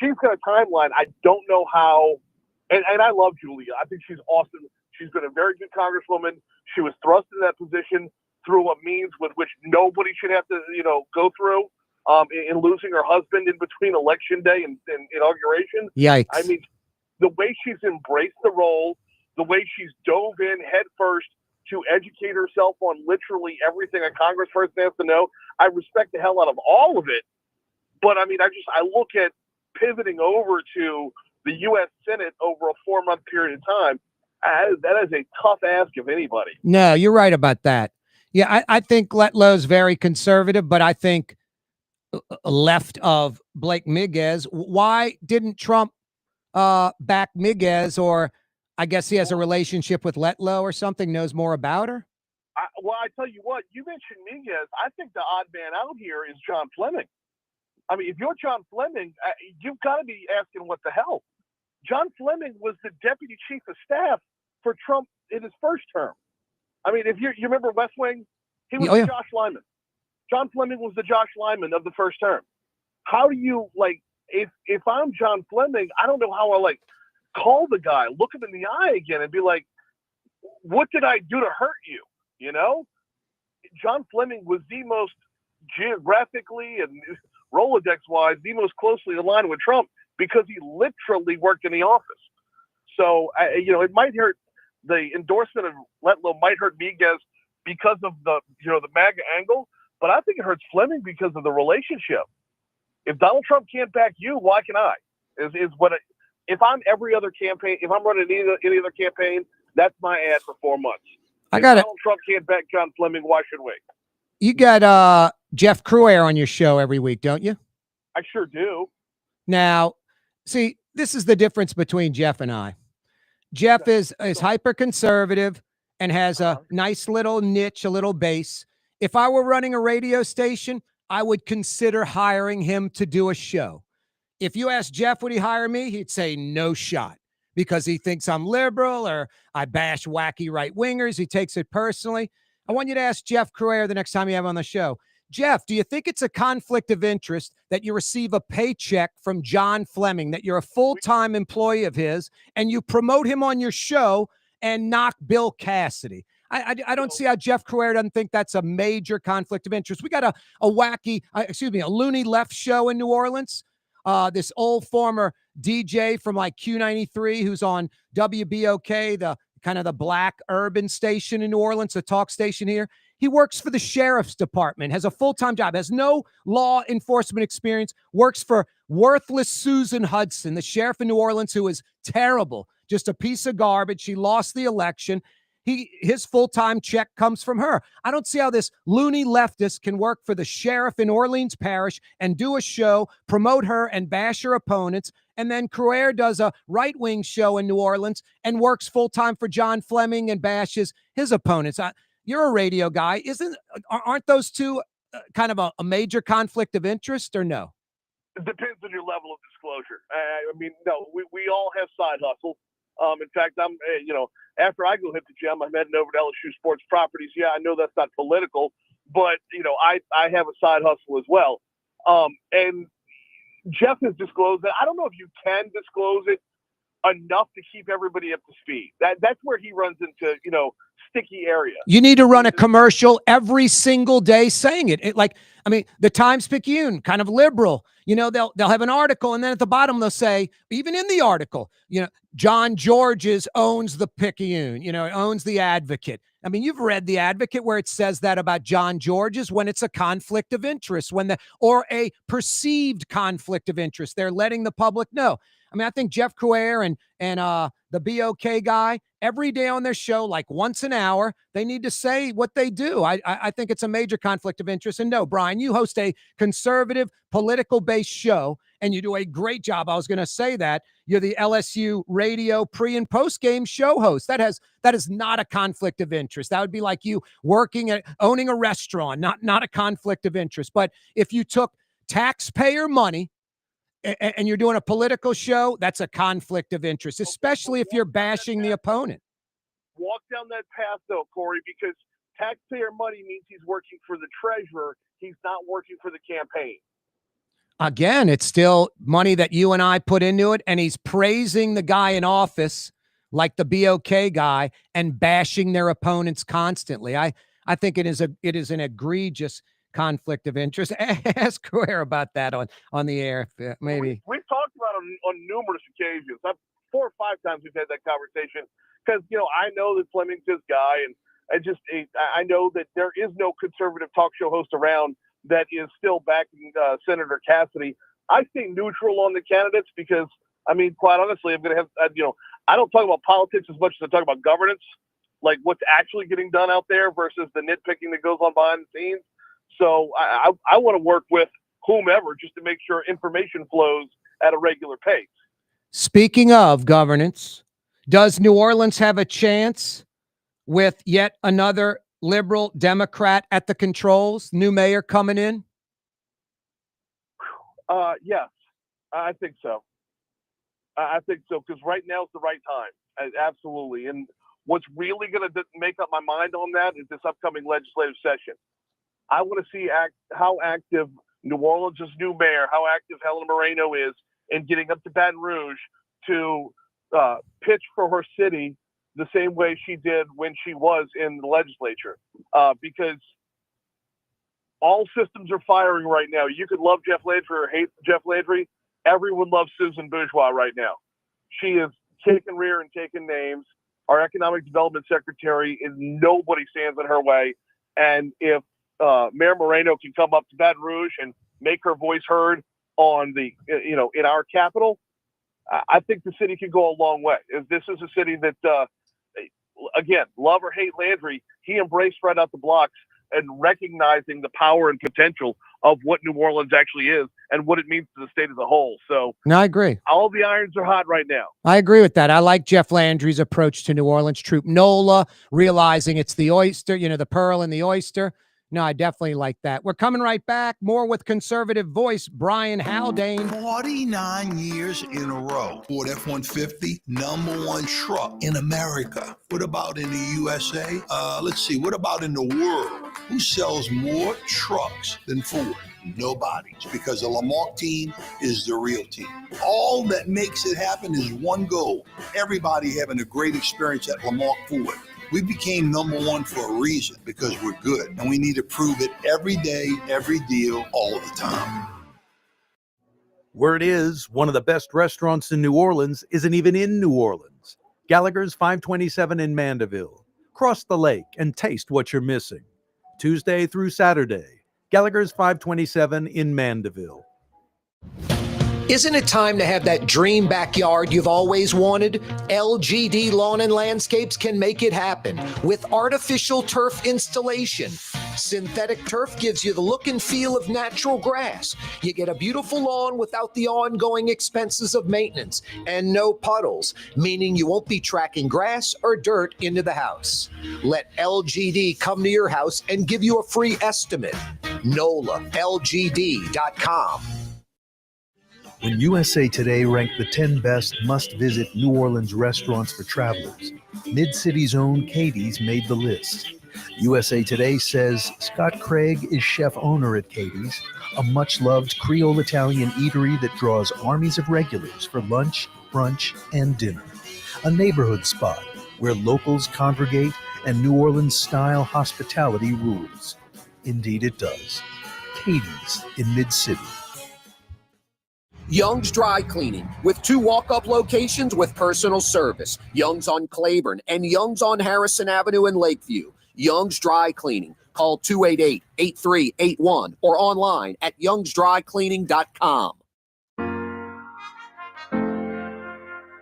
she's got a timeline. I don't know how, and I love Julia. I think she's awesome. She's been a very good congresswoman. She was thrust into that position through a means with which nobody should have to, go through, in losing her husband in between election day and inauguration. Yikes. I mean, the way she's embraced the role, the way she's dove in head first to educate herself on literally everything a congressperson has to know. I respect the hell out of all of it. But I mean, I look at pivoting over to the U.S. Senate over a 4-month period of time. That is a tough ask of anybody. No, you're right about that. Yeah, I think Letlow's very conservative, but I think left of Blake Miguez. Why didn't Trump back Miguez? Or I guess he has a relationship with Letlow or something, knows more about her? Well, I tell you what, you mentioned Miguez. I think the odd man out here is John Fleming. I mean, if you're John Fleming, you've got to be asking what the hell. John Fleming was the deputy chief of staff for Trump in his first term. I mean, if you remember West Wing, he was Josh Lyman. John Fleming was the Josh Lyman of the first term. How do you, if I'm John Fleming, I don't know how I, call the guy, look him in the eye again and be like, what did I do to hurt you? John Fleming was the most geographically and Rolodex-wise, the most closely aligned with Trump because he literally worked in the office. So, it might hurt. The endorsement of Letlow might hurt Miguez because of the MAGA angle, but I think it hurts Fleming because of the relationship. If Donald Trump can't back you, why can I? If I'm every other campaign, if I'm running any other campaign, that's my ad for 4 months. If Donald Trump can't back John Fleming, why should we? You got Jeff Cruair on your show every week, don't you? I sure do. Now, see, this is the difference between Jeff and I. Jeff is hyper conservative and has a nice little niche, a little base. If I were running a radio station, I would consider hiring him to do a show. If you ask Jeff, would he hire me? He'd say no shot because he thinks I'm liberal or I bash wacky right wingers. He takes it personally. I want you to ask Jeff Cruair the next time you have him on the show. Jeff, do you think it's a conflict of interest that you receive a paycheck from John Fleming, that you're a full-time employee of his, and you promote him on your show and knock Bill Cassidy? I don't see how Jeff Cruair doesn't think that's a major conflict of interest. We got a loony left show in New Orleans. This old former DJ from Q93 who's on WBOK, the kind of the black urban station in New Orleans, a talk station here. He works for the sheriff's department, has a full-time job, has no law enforcement experience, works for worthless Susan Hudson, the sheriff in New Orleans, who is terrible, just a piece of garbage. She lost the election. His full-time check comes from her. I don't see how this loony leftist can work for the sheriff in Orleans Parish and do a show, promote her and bash her opponents, and then Cruair does a right-wing show in New Orleans and works full-time for John Fleming and bashes his opponents. You're a radio guy. Aren't those two kind of a major conflict of interest or no? It depends on your level of disclosure. I mean, no, we all have side hustles. In fact, I'm, after I go hit the gym, I'm heading over to LSU Sports Properties. Yeah, I know that's not political, but, I have a side hustle as well. And Jeff has disclosed that. I don't know if you can disclose it enough to keep everybody up to speed. That's where he runs into, sticky area. You need to run a commercial every single day saying it. The Times-Picayune, kind of liberal. They'll have an article, and then at the bottom they'll say, even in the article, John George's owns the Picayune, owns the Advocate. I mean, you've read the Advocate where it says that about John George's when it's a conflict of interest, or a perceived conflict of interest. They're letting the public know. I mean, I think Jeff Couer and the BOK guy, every day on their show, like once an hour, they need to say what they do. I think it's a major conflict of interest. And no, Brian, you host a conservative, political-based show, and you do a great job. I was going to say that. You're the LSU radio pre- and post-game show host. That is not a conflict of interest. That would be like you owning a restaurant, not a conflict of interest. But if you took taxpayer money and you're doing a political show, that's a conflict of interest, especially if you're bashing the opponent. Walk down that path, though, Corey, because taxpayer money means he's working for the treasurer. He's not working for the campaign. Again, it's still money that you and I put into it, and he's praising the guy in office like the BOK guy and bashing their opponents constantly. I think it is an egregious conflict of interest. Ask Couer about that on the air, maybe. We've talked about it on numerous occasions. 4 or 5 times we've had that conversation because, I know that Fleming's his guy, and I know that there is no conservative talk show host around that is still backing Senator Cassidy. I stay neutral on the candidates because, quite honestly, I'm going to have, I don't talk about politics as much as I talk about governance, like what's actually getting done out there versus the nitpicking that goes on behind the scenes. So I want to work with whomever just to make sure information flows at a regular pace. Speaking of governance, does New Orleans have a chance with yet another liberal Democrat at the controls, new mayor coming in? Yes, I think so. I think so because right now is the right time. Absolutely. And what's really going to make up my mind on that is this upcoming legislative session. I want to see how active New Orleans' new mayor, how active Helen Moreno is in getting up to Baton Rouge to pitch for her city the same way she did when she was in the legislature. Because all systems are firing right now. You could love Jeff Landry or hate Jeff Landry. Everyone loves Susan Bourgeois right now. She is taking rear and taking names. Our economic development secretary is nobody stands in her way. And if Mayor Moreno can come up to Baton Rouge and make her voice heard on in our capital, I think the city can go a long way. This is a city that, again, love or hate Landry, he embraced right out the blocks and recognizing the power and potential of what New Orleans actually is and what it means to the state as a whole. So no, I agree. All the irons are hot right now. I agree with that. I like Jeff Landry's approach to New Orleans. Troop NOLA, realizing it's the oyster, the pearl and the oyster. No, I definitely like that. We're coming right back. More with conservative voice, Brian Haldane. 49 years in a row. Ford F-150, #1 truck in America. What about in the USA? Let's see. What about in the world? Who sells more trucks than Ford? Nobody. It's because the Lamarck team is the real team. All that makes it happen is one goal. Everybody having a great experience at Lamarck Ford. We became #1 for a reason, because we're good. And we need to prove it every day, every deal, all the time. Word is, one of the best restaurants in New Orleans isn't even in New Orleans. Gallagher's 527 in Mandeville. Cross the lake and taste what you're missing. Tuesday through Saturday. Gallagher's 527 in Mandeville. Isn't it time to have that dream backyard you've always wanted? LGD Lawn and Landscapes can make it happen with artificial turf installation. Synthetic turf gives you the look and feel of natural grass. You get a beautiful lawn without the ongoing expenses of maintenance and no puddles, meaning you won't be tracking grass or dirt into the house. Let LGD come to your house and give you a free estimate. NOLALGD.com. When USA Today ranked the 10 best must-visit New Orleans restaurants for travelers, Mid-City's own Katie's made the list. USA Today says Scott Craig is chef-owner at Katie's, a much-loved Creole-Italian eatery that draws armies of regulars for lunch, brunch, and dinner. A neighborhood spot where locals congregate and New Orleans-style hospitality rules. Indeed it does. Katie's in Mid-City. Young's Dry Cleaning, with 2 walk-up locations with personal service. Young's on Claiborne and Young's on Harrison Avenue in Lakeview. Young's Dry Cleaning. Call 288-8381 or online at youngsdrycleaning.com.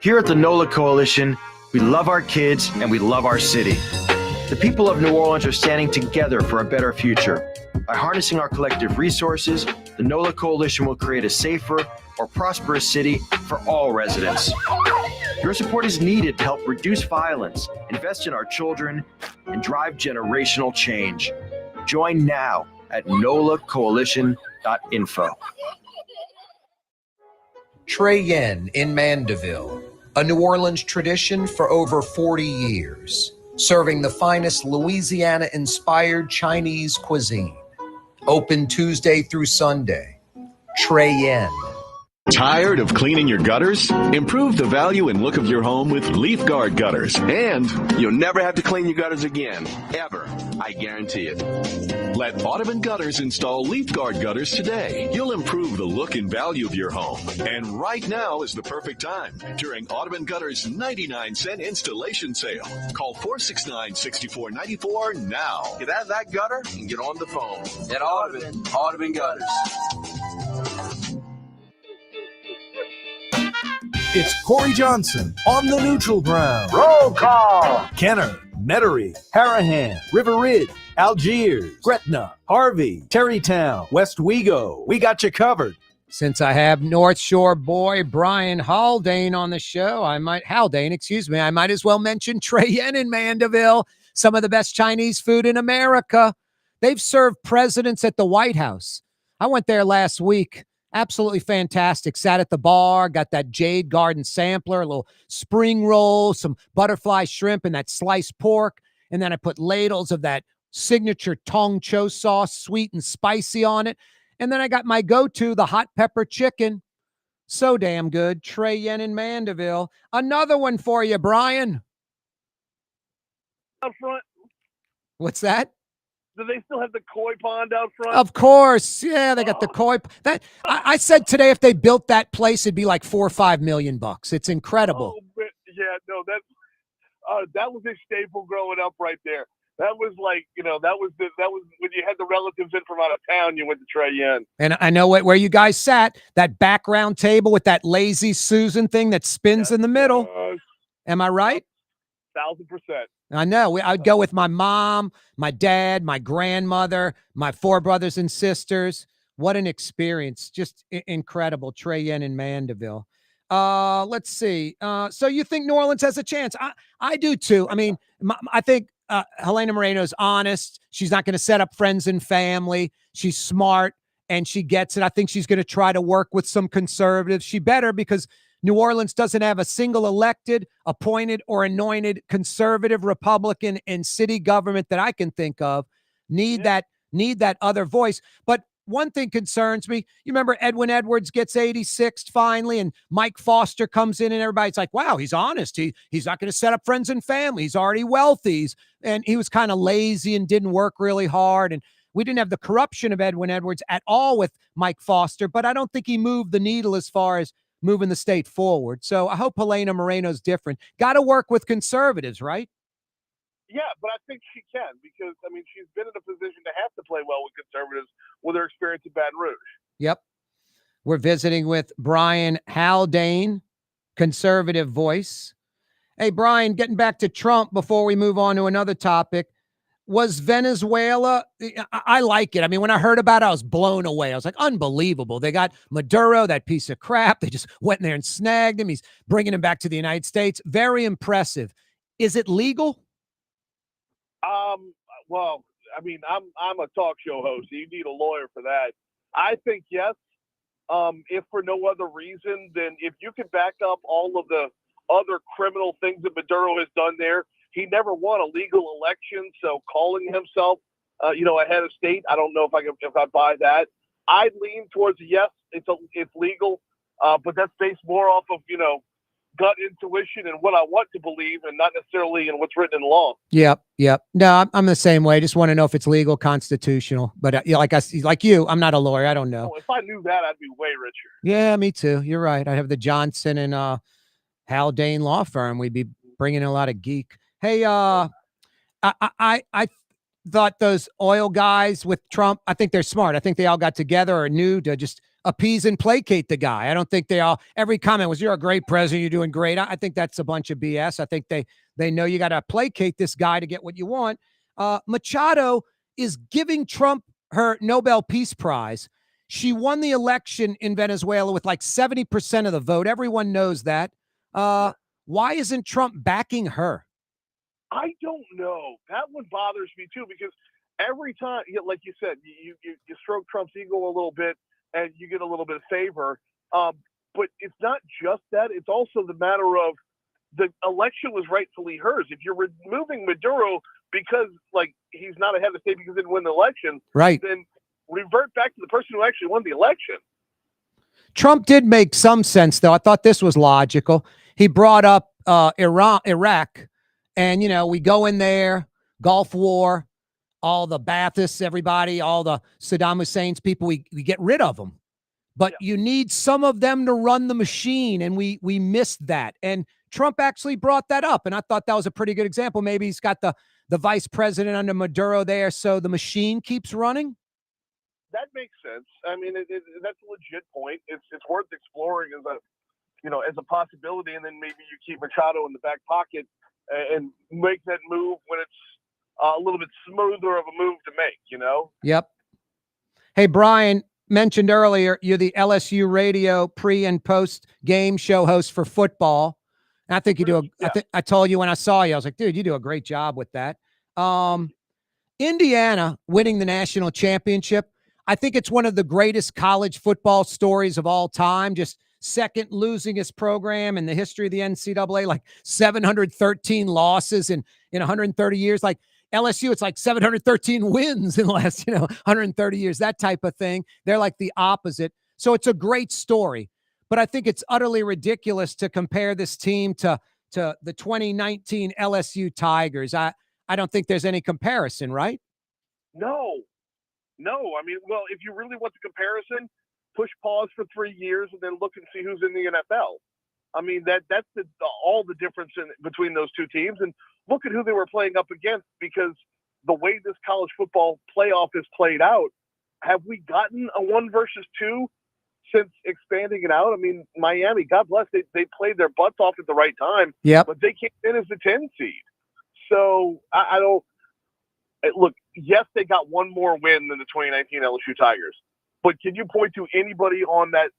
Here at the NOLA Coalition, we love our kids and we love our city. The people of New Orleans are standing together for a better future. By harnessing our collective resources, the NOLA Coalition will create a safer, more prosperous city for all residents. Your support is needed to help reduce violence, invest in our children, and drive generational change. Join now at nolacoalition.info. Trey Yen in Mandeville, a New Orleans tradition for over 40 years, serving the finest Louisiana-inspired Chinese cuisine. Open Tuesday through Sunday. Trey Yen. Tired of cleaning your gutters? Improve the value and look of your home with Leaf Guard gutters, and you'll never have to clean your gutters again, ever. I guarantee it. Let Audubon Gutters install Leaf Guard gutters today. You'll improve the look and value of your home. And right now is the perfect time during Audubon Gutters 99-cent installation sale. Call 469-6494 now. Get out of that gutter and get on the phone. At Audubon Gutters. It's Corey Johnson on the neutral ground. Roll call. Kenner, Metairie, Harahan, River Ridge, Algiers, Gretna, Harvey, Terrytown, West Wego. We got you covered. Since I have North Shore boy Brian Haldane on the show, I might as well mention Trey Yen in Mandeville, some of the best Chinese food in America. They've served presidents at the White House. I went there last week. Absolutely fantastic. Sat at the bar, got that Jade Garden sampler, a little spring roll, some butterfly shrimp, and that sliced pork. And then I put ladles of that signature tong cho sauce, sweet and spicy on it. And then I got my go-to, the hot pepper chicken. So damn good. Trey Yen in Mandeville. Another one for you, Brian. Out front. What's that? Do they still have the koi pond out front? Of course. Yeah, they got the koi. That I said today if they built that place, it'd be like $4 or $5 million. It's incredible. Oh, yeah, no, that was a staple growing up right there. That was like, that was when you had the relatives in from out of town, you went to Trey Yen. And I know where you guys sat, that background table with that lazy Susan thing that spins in the middle. Am I right? 1,000%. I know. I'd go with my mom, my dad, my grandmother, my 4 brothers and sisters. What an experience. Just incredible. Trey Yen in Mandeville. Let's see. So you think New Orleans has a chance? I do too. I mean, I think Helena Moreno's honest. She's not going to set up friends and family. She's smart and she gets it. I think she's going to try to work with some conservatives. She better, because New Orleans doesn't have a single elected, appointed, or anointed conservative Republican in city government that I can think of. Need that other voice. But one thing concerns me. You remember Edwin Edwards gets 86th finally, and Mike Foster comes in, and everybody's like, wow, he's honest. He's not going to set up friends and family. He's already wealthy. And he was kind of lazy and didn't work really hard. And we didn't have the corruption of Edwin Edwards at all with Mike Foster, but I don't think he moved the needle as far as moving the state forward. So I hope Helena Moreno's different. Got to work with conservatives, right? Yeah, but I think she can, because, I mean, she's been in a position to have to play well with conservatives with her experience in Baton Rouge. Yep. We're visiting with Brian Haldane, conservative voice. Hey, Brian, getting back to Trump before we move on to another topic. Was Venezuela? I like it. I mean, when I heard about it, I was blown away. I was like, unbelievable. They got Maduro, that piece of crap. They just went in there and snagged him. He's bringing him back to the United States. Very impressive. Is it legal? Well, I mean, I'm a talk show host, so you need a lawyer for that. I think yes. If for no other reason than if you can back up all of the other criminal things that Maduro has done there. He never won a legal election, so calling himself, a head of state, I don't know if I buy that. I'd lean towards yes, it's legal, but that's based more off of gut intuition and what I want to believe, and not necessarily in what's written in law. Yep. No, I'm the same way. I just want to know if it's legal, constitutional. But like you, I'm not a lawyer. I don't know. If I knew that, I'd be way richer. Yeah, me too. You're right. I have the Johnson and Haldane law firm. We'd be bringing in a lot of geek. Hey, I thought those oil guys with Trump, I think they're smart. I think they all got together or knew to just appease and placate the guy. I don't think every comment was, you're a great president, you're doing great. I think that's a bunch of BS. I think they know you got to placate this guy to get what you want. Machado is giving Trump her Nobel Peace Prize. She won the election in Venezuela with like 70% of the vote. Everyone knows that. Why isn't Trump backing her? I don't know. That one bothers me too, because every time, like you said, you stroke Trump's ego a little bit and you get a little bit of favor. But it's not just that. It's also the matter of the election was rightfully hers. If you're removing Maduro because he's not a head of state because he didn't win the election, right, then revert back to the person who actually won the election. Trump did make some sense, though. I thought this was logical. He brought up Iraq. And, we go in there, Gulf War, all the Baathists, everybody, all the Saddam Hussein's people, we get rid of them. But you need some of them to run the machine, and we missed that. And Trump actually brought that up, and I thought that was a pretty good example. Maybe he's got the vice president under Maduro there, so the machine keeps running. That makes sense. I mean, that's a legit point. It's worth exploring as a possibility, and then maybe you keep Machado in the back pocket and make that move when it's a little bit smoother of a move to make, Yep. Hey, Brian, mentioned earlier, you're the LSU radio pre and post game show host for football. And I think you do. I told you when I saw you, I was like, dude, you do a great job with that. Indiana winning the national championship. I think it's one of the greatest college football stories of all time. Just second losingest program in the history of the NCAA, like 713 losses in 130 years. Like LSU, it's like 713 wins in the last, 130 years, that type of thing. They're like the opposite. So it's a great story, but I think it's utterly ridiculous to compare this team to the 2019 LSU Tigers. I don't think there's any comparison, right? No. I mean, well, if you really want the comparison, push pause for 3 years and then look and see who's in the NFL. I mean, that's all the difference between those two teams. And look at who they were playing up against, because the way this college football playoff is played out, have we gotten a 1 versus 2 since expanding it out? I mean, Miami, God bless, they played their butts off at the right time, but they came in as the 10 seed. So I don't look. Yes, they got one more win than the 2019 LSU Tigers. But can you point to anybody on that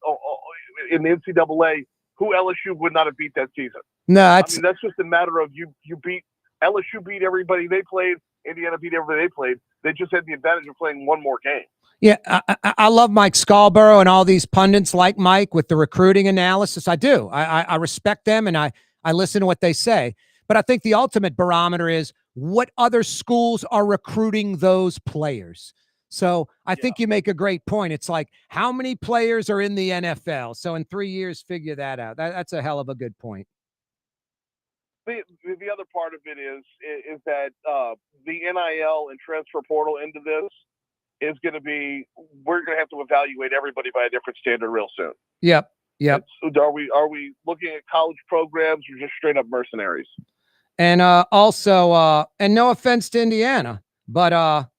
in the NCAA who LSU would not have beat that season? No, that's just a matter of you beat LSU, beat everybody they played. Indiana beat everybody they played. They just had the advantage of playing one more game. Yeah, I love Mike Scarborough and all these pundits like Mike with the recruiting analysis. I do. I respect them, and I listen to what they say. But I think the ultimate barometer is what other schools are recruiting those players. So I think you make a great point. It's like, how many players are in the NFL? So in 3 years, figure that out. That's a hell of a good point. The other part of it is that the NIL and transfer portal into this is going to be, we're going to have to evaluate everybody by a different standard real soon. Yep. Are we looking at college programs or just straight up mercenaries? And also, and no offense to Indiana, but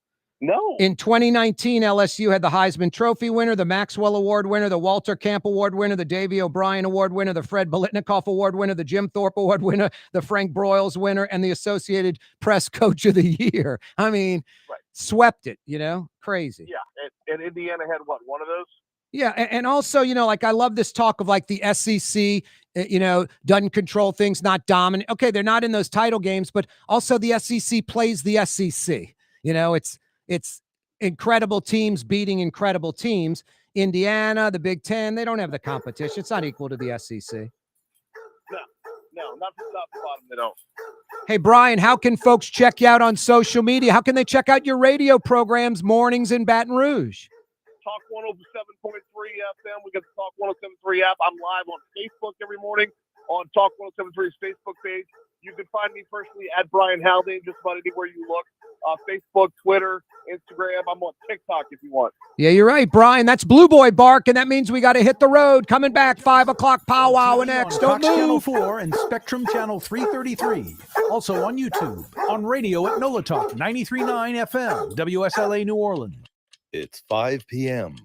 No. In 2019, LSU had the Heisman Trophy winner, the Maxwell Award winner, the Walter Camp Award winner, the Davy O'Brien Award winner, the Fred Biletnikoff Award winner, the Jim Thorpe Award winner, the Frank Broyles winner, and the Associated Press Coach of the Year. I mean, swept it, crazy. Yeah, and Indiana had what, one of those? Yeah, and also, like I love this talk of like the SEC, doesn't control things, not dominant. Okay, they're not in those title games, but also the SEC plays the SEC. It's incredible teams beating incredible teams. Indiana, the Big Ten, they don't have the competition. It's not equal to the SEC. No, not the bottom. They don't. Hey, Brian, how can folks check you out on social media? How can they check out your radio programs, mornings in Baton Rouge? Talk 107.3 FM. We got the Talk 107.3 app. I'm live on Facebook every morning on Talk 107.3's Facebook page. You can find me personally at Brian Haldane just about anywhere you look. Facebook, Twitter, Instagram. I'm on TikTok if you want. Yeah, you're right, Brian. That's Blue Boy bark, and that means we got to hit the road. Coming back, 5 o'clock powwow next. Don't Cox Channel move. 4 and Spectrum Channel 333. Also on YouTube, on radio at NOLA Talk 93.9 FM, WSLA New Orleans. It's 5 p.m.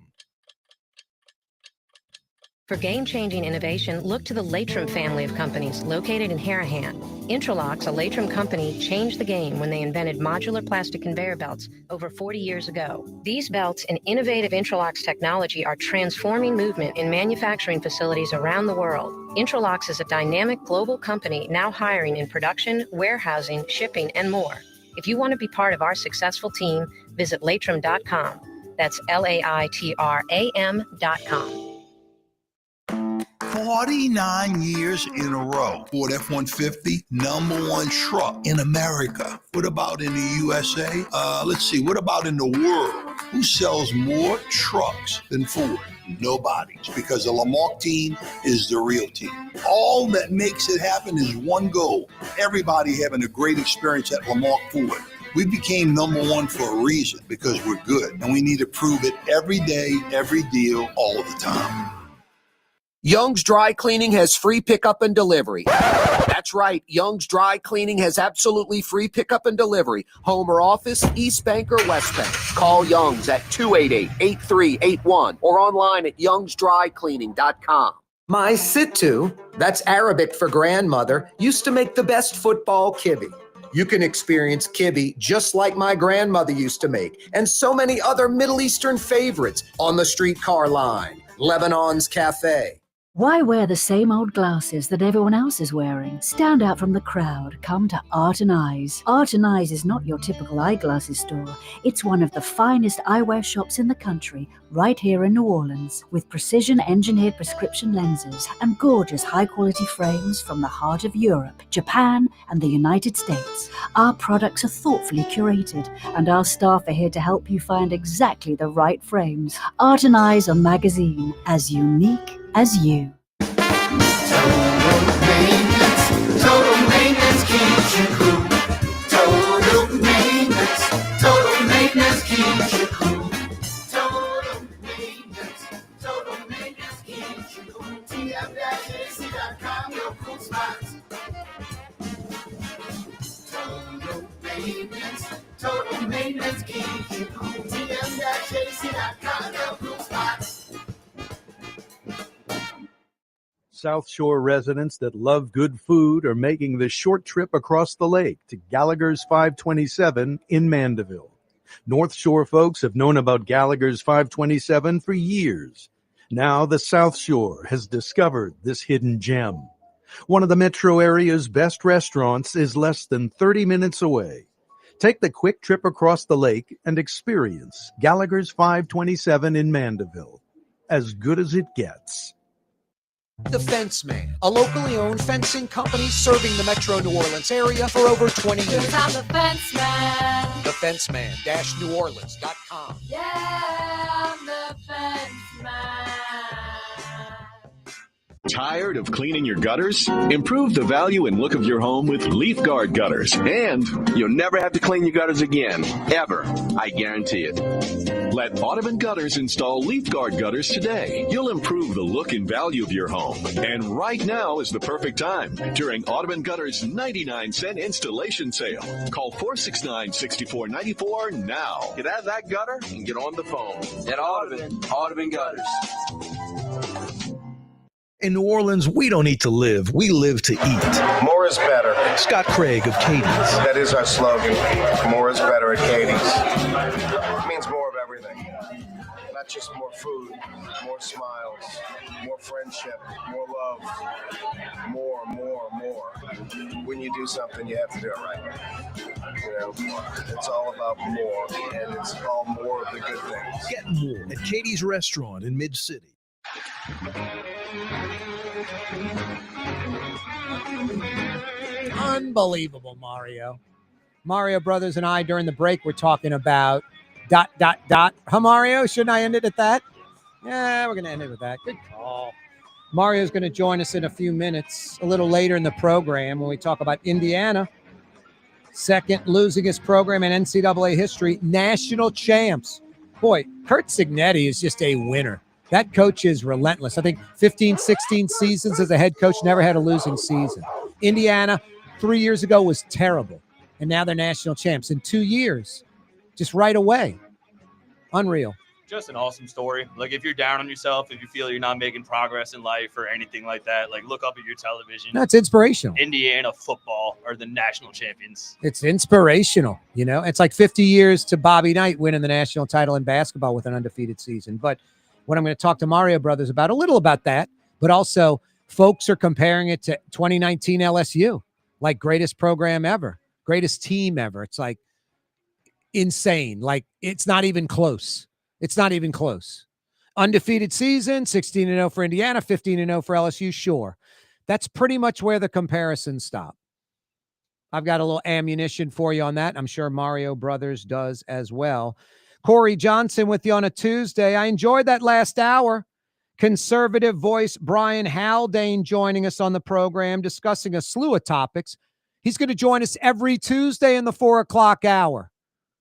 For game-changing innovation, look to the Latrim family of companies located in Harahan. Intralox, a Latrim company, changed the game when they invented modular plastic conveyor belts over 40 years ago. These belts and innovative Intralox technology are transforming movement in manufacturing facilities around the world. Intralox is a dynamic global company now hiring in production, warehousing, shipping, and more. If you want to be part of our successful team, visit Latrim.com. That's LAITRAM.com. 49 years in a row. Ford F-150, #1 truck in America. What about in the USA? Let's see. What about in the world? Who sells more trucks than Ford? Nobody. It's because the Lamarck team is the real team. All that makes it happen is one goal. Everybody having a great experience at Lamarck Ford. We became #1 for a reason, because we're good. And we need to prove it every day, every deal, all the time. Young's Dry Cleaning has free pickup and delivery. That's right. Young's Dry Cleaning has absolutely free pickup and delivery. Home or office, East Bank or West Bank. Call Young's at 288-8381 or online at youngsdrycleaning.com. My Sittu, that's Arabic for grandmother, used to make the best football kibbe. You can experience kibbe just like my grandmother used to make, and so many other Middle Eastern favorites on the streetcar line. Lebanon's Cafe. Why wear the same old glasses that everyone else is wearing? Stand out from the crowd. Come to Art and Eyes. Art and Eyes is not your typical eyeglasses store. It's one of the finest eyewear shops in the country, right here in New Orleans, with precision-engineered prescription lenses and gorgeous high-quality frames from the heart of Europe, Japan, and the United States. Our products are thoughtfully curated, and our staff are here to help you find exactly the right frames. Art and Eyes on magazine, as unique as you. Total maintenance keeps you cool. Total maintenance keeps you cool. Total maintenance keeps you cool. TF-AC.com, your cool spots. Total maintenance keeps you cool. TF-AC.com, your cool spots. South Shore residents that love good food are making the short trip across the lake to Gallagher's 527 in Mandeville. North Shore folks have known about Gallagher's 527 for years. Now the South Shore has discovered this hidden gem. One of the metro area's best restaurants is less than 30 minutes away. Take the quick trip across the lake and experience Gallagher's 527 in Mandeville. As good as it gets. The Fence Man, a locally owned fencing company serving the metro New Orleans area for over 20 years. I'm the Fence Man. TheFenceman-NewOrleans.com. Yeah, I'm the Fence Man. Tired of cleaning your gutters? Improve the value and look of your home with Leaf Guard gutters. And you'll never have to clean your gutters again. Ever. I guarantee it. Let Audubon Gutters install Leaf Guard gutters today. You'll improve the look and value of your home. And right now is the perfect time during Audubon Gutters 99-cent installation sale. Call 469-6494 now. Get out of that gutter and get on the phone. At Audubon Gutters. In New Orleans, we don't eat to live. We live to eat. More is better. Scott Craig of Katie's. That is our slogan. More is better at Katie's. It means more of everything. Not just more food, more smiles, more friendship, more love, more. When you do something, you have to do it right. You know, it's all about more, and it's all more of the good things. Get more at Katie's Restaurant in Mid-City. Unbelievable, Mario. Mario Brothers and I, during the break, were talking about ... Huh, Mario? Shouldn't I end it at that? Yeah, we're going to end it with that. Good call. Mario's going to join us in a few minutes, a little later in the program, when we talk about Indiana. Second losingest program in NCAA history, national champs. Boy, Kurt Signetti is just a winner. That coach is relentless. I think 15, 16 seasons as a head coach, never had a losing season. Indiana, 3 years ago, was terrible. And now they're national champs in 2 years. Just right away. Unreal. Just an awesome story. Like, if you're down on yourself, if you feel you're not making progress in life or anything like that, like, look up at your television. No, it's inspirational. Indiana football are the national champions. It's inspirational. You know, it's like 50 years to Bobby Knight winning the national title in basketball with an undefeated season. But what I'm going to talk to Mario Brothers about, a little about that, but also folks are comparing it to 2019 LSU, like greatest program ever, greatest team ever. It's like insane. Like, it's not even close. It's not even close. Undefeated season, 16-0 for Indiana, 15-0 for LSU. Sure. That's pretty much where the comparisons stop. I've got a little ammunition for you on that. I'm sure Mario Brothers does as well. Corey Johnson with you on a Tuesday. I enjoyed that last hour. Conservative voice Brian Haldane joining us on the program, discussing a slew of topics. He's going to join us every Tuesday in the 4 o'clock hour.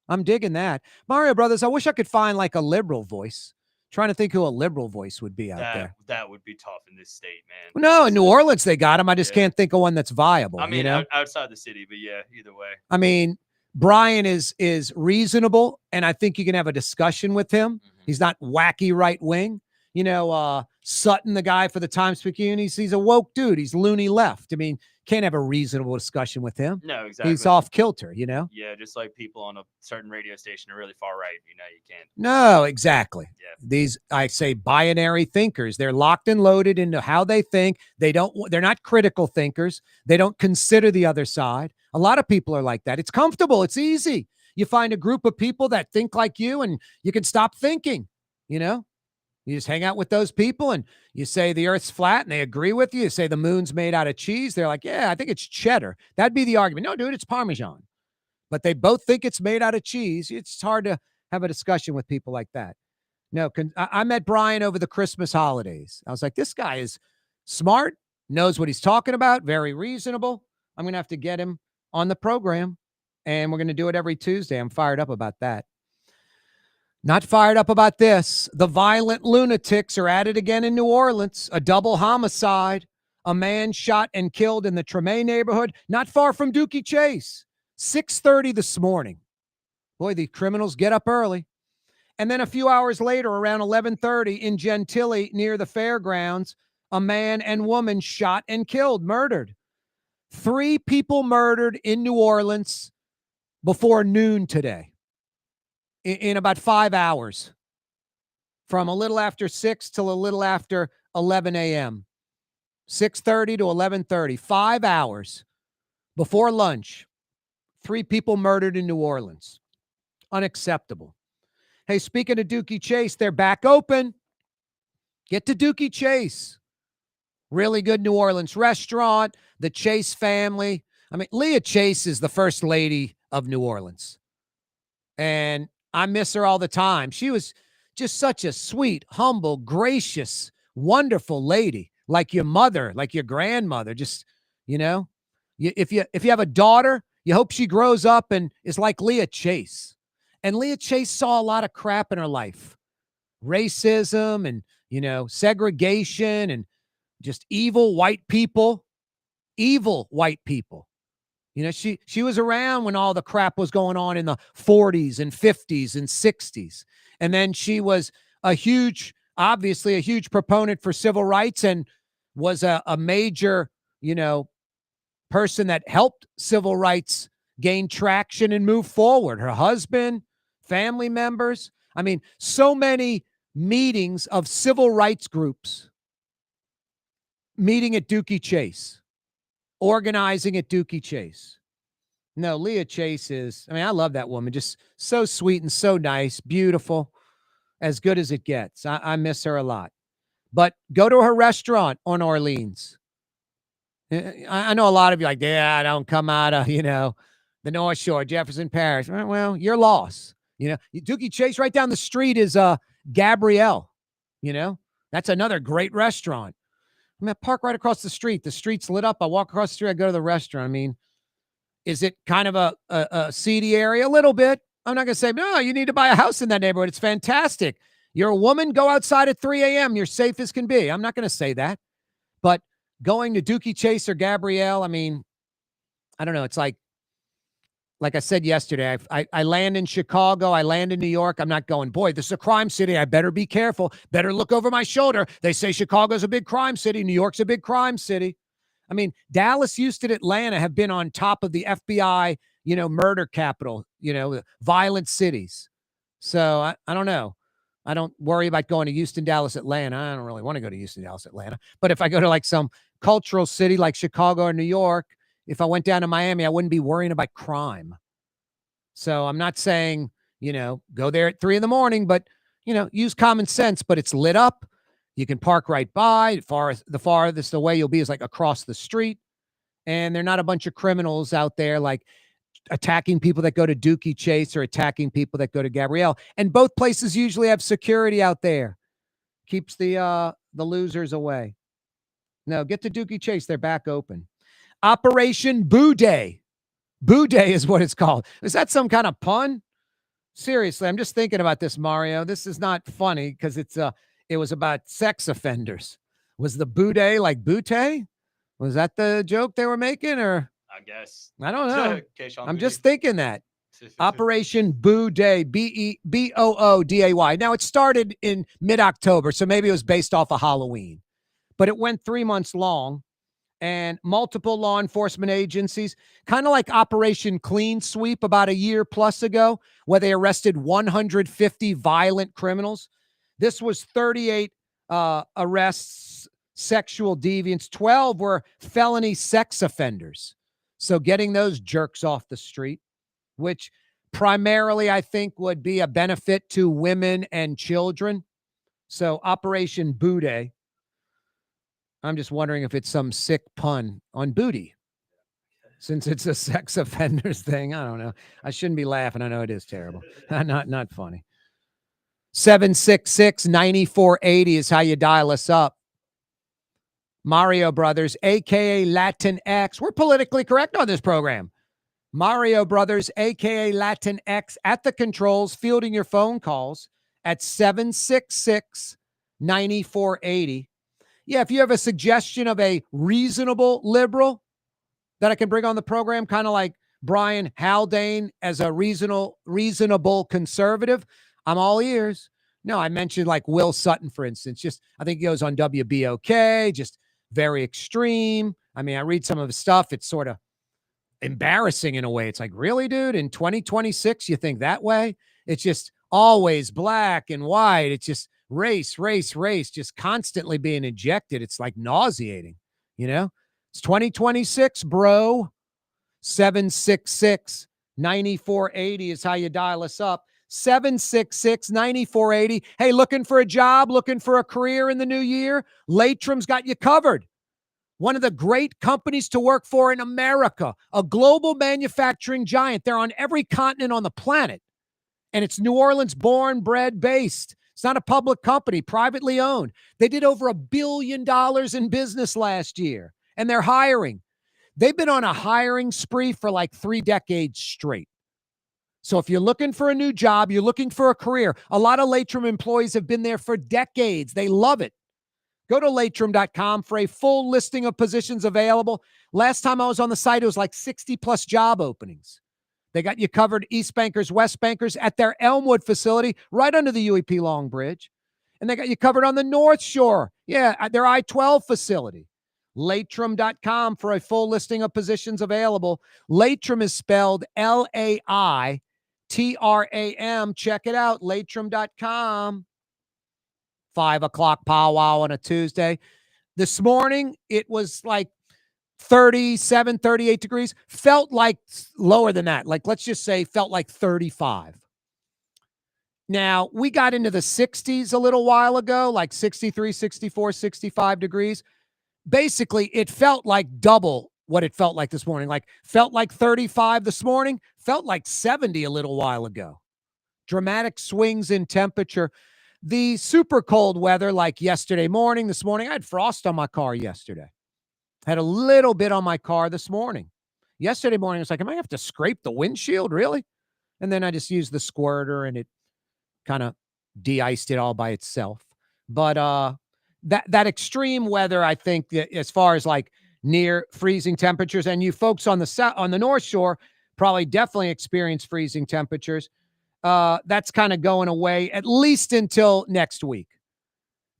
I'm digging that. Mario Brothers, I wish I could find like a liberal voice. Trying to think who a liberal voice would be out there. That would be tough in this state, man. No, in New Orleans they got him. I just can't think of one that's viable. I mean, you know? outside the city, but yeah, either way. I mean, Brian is reasonable, and I think you can have a discussion with him. Mm-hmm. He's not wacky right wing. You know, Sutton, the guy for the Times-Picayune, he's a woke dude. He's loony left. I mean, can't have a reasonable discussion with him. No, exactly. He's off kilter, you know? Yeah, just like people on a certain radio station are really far right. You know, you can't. No, exactly. Yeah. These, I say, binary thinkers. They're locked and loaded into how they think. They're not critical thinkers. They don't consider the other side. A lot of people are like that. It's comfortable. It's easy. You find a group of people that think like you, and you can stop thinking, you know? You just hang out with those people and you say the earth's flat and they agree with you. You say the moon's made out of cheese. They're like, yeah, I think it's cheddar. That'd be the argument. No, dude, it's Parmesan. But they both think it's made out of cheese. It's hard to have a discussion with people like that. No, I met Brian over the Christmas holidays. I was like, this guy is smart, knows what he's talking about, very reasonable. I'm going to have to get him on the program, and we're going to do it every Tuesday. I'm fired up about that. Not fired up about this. The violent lunatics are at it again in New Orleans. A double homicide. A man shot and killed in the Treme neighborhood, not far from Dookie Chase. 6:30 this morning. Boy, the criminals get up early. And then a few hours later, around 11:30 in Gentilly near the fairgrounds, a man and woman shot and killed, murdered. 3 people murdered in New Orleans before noon today. In about 5 hours, from a little after 6 till a little after 11 a.m. 6:30 to 11:30, 5 hours before lunch. 3 people murdered in New Orleans. Unacceptable. Hey, speaking of Dookie Chase, they're back open. Get to Dookie Chase. Really good New Orleans restaurant. The Chase family. I mean, Leah Chase is the first lady of New Orleans. And I miss her all the time. She was just such a sweet, humble, gracious, wonderful lady. like your mother, like your grandmother. Just, if you have a daughter, you hope she grows up and is like Leah Chase. And Leah Chase saw a lot of crap in her life. Racism and, segregation and just evil white people. Evil white people. She was around when all the crap was going on in the 40s and 50s and 60s. And then she was obviously a huge proponent for civil rights and was a major, person that helped civil rights gain traction and move forward. Her husband, family members. I mean, so many meetings of civil rights groups meeting at Dookie Chase, organizing at Dookie Chase. No, Leah Chase I love that woman. Just so sweet and so nice, beautiful, as good as it gets. I miss her a lot. But go to her restaurant on Orleans. I know a lot of you like, I don't come out of, the North Shore, Jefferson Parish. Well, your loss. Dookie Chase right down the street is Gabrielle. That's another great restaurant. I park right across the street. The street's lit up. I walk across the street. I go to the restaurant. I mean, is it kind of a seedy area? A little bit. I'm not going to say, no, you need to buy a house in that neighborhood. It's fantastic. You're a woman, go outside at 3 a.m. You're safe as can be. I'm not going to say that. But going to Dookie Chase or Gabrielle, I mean, I don't know. It's like I said yesterday, I land in Chicago. I land in New York. I'm not going, boy, this is a crime city. I better be careful. Better look over my shoulder. They say Chicago's a big crime city. New York's a big crime city. I mean, Dallas, Houston, Atlanta have been on top of the FBI, murder capital, violent cities. So I don't know. I don't worry about going to Houston, Dallas, Atlanta. I don't really want to go to Houston, Dallas, Atlanta. But if I go to like some cultural city like Chicago or New York, if I went down to Miami, I wouldn't be worrying about crime. So I'm not saying, go there at 3 a.m, but, use common sense, but it's lit up. You can park right by. The farthest away you'll be is like across the street. And they're not a bunch of criminals out there like attacking people that go to Dookie Chase or attacking people that go to Gabrielle. And both places usually have security out there. Keeps the losers away. No, get to Dookie Chase. They're back open. Operation Boo Day. Boo Day is what it's called. Is that some kind of pun? Seriously, I'm just thinking about this, Mario. This is not funny because it was about sex offenders. Was the Boo Day like Bootay? Was that the joke they were making, or? I guess. I don't know. Okay, I'm just thinking that. Operation Boo Day, BOODAY. Now, it started in mid-October, so maybe it was based off of Halloween. But it went 3 months long, and multiple law enforcement agencies, kind of like Operation Clean Sweep about a year plus ago, where they arrested 150 violent criminals. This was 38 arrests, sexual deviants. 12 were felony sex offenders. So getting those jerks off the street, which primarily I think would be a benefit to women and children. So Operation Boo Day. I'm just wondering if it's some sick pun on booty, since it's a sex offenders thing. I don't know. I shouldn't be laughing. I know it is terrible. Not funny. 766-9480 is how you dial us up. Mario Brothers, a.k.a. Latin X. We're politically correct on this program. Mario Brothers, a.k.a. Latin X, at the controls, fielding your phone calls at 766-9480. Yeah, if you have a suggestion of a reasonable liberal that I can bring on the program, kind of like Brian Haldane as a reasonable conservative, I'm all ears. No, I mentioned like Will Sutton, for instance. Just, I think he goes on WBOK, just very extreme. I mean, I read some of his stuff. It's sort of embarrassing in a way. It's like, really, dude, in 2026, you think that way? It's just always black and white. It's just race, just constantly being injected. It's like nauseating, It's 2026, bro. 766-9480 is how you dial us up. 766-9480. Hey, looking for a job, looking for a career in the new year? Latrum's got you covered. One of the great companies to work for in America, a global manufacturing giant. They're on every continent on the planet. And it's New Orleans born, bred, based. It's not a public company, privately owned. They did over $1 billion in business last year, and they're hiring. They've been on a hiring spree for like 3 decades straight. So if you're looking for a new job, you're looking for a career, a lot of Latrim employees have been there for decades. They love it. Go to latrim.com for a full listing of positions available. Last time I was on the site, it was like 60 plus job openings. They got you covered, East Bankers, West Bankers, at their Elmwood facility right under the UEP Long Bridge. And they got you covered on the North Shore, at their I-12 facility. Latrim.com for a full listing of positions available. Latrim is spelled L-A-I-T-R-A-M. Check it out, latrim.com. 5 o'clock powwow on a Tuesday. This morning, it was like 37, 38 degrees. Felt like lower than that. Like, let's just say felt like 35. Now, we got into the 60s a little while ago, like 63, 64, 65 degrees. Basically, it felt like double what it felt like this morning. Like, felt like 35 this morning, felt like 70 a little while ago. Dramatic swings in temperature. The super cold weather, like yesterday morning, this morning, I had frost on my car yesterday. Had a little bit on my car this morning. Yesterday morning, I was like, am I have to scrape the windshield, really? And then I just used the squirter, and it kind of de-iced it all by itself. But that extreme weather, I think, that as far as like near freezing temperatures, and you folks on the North Shore probably definitely experience freezing temperatures. That's kind of going away at least until next week.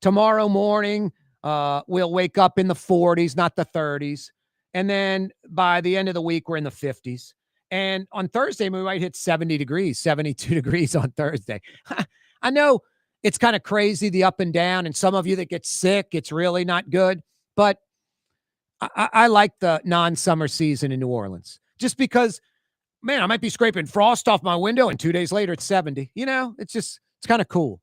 Tomorrow morning, we'll wake up in the 40s, not the 30s. And then by the end of the week, we're in the 50s. And on Thursday, we might hit 70 degrees, 72 degrees on Thursday. I know it's kind of crazy, the up and down. And some of you that get sick, it's really not good. But I like the non-summer season in New Orleans just because, man, I might be scraping frost off my window and 2 days later it's 70. You know, it's kind of cool.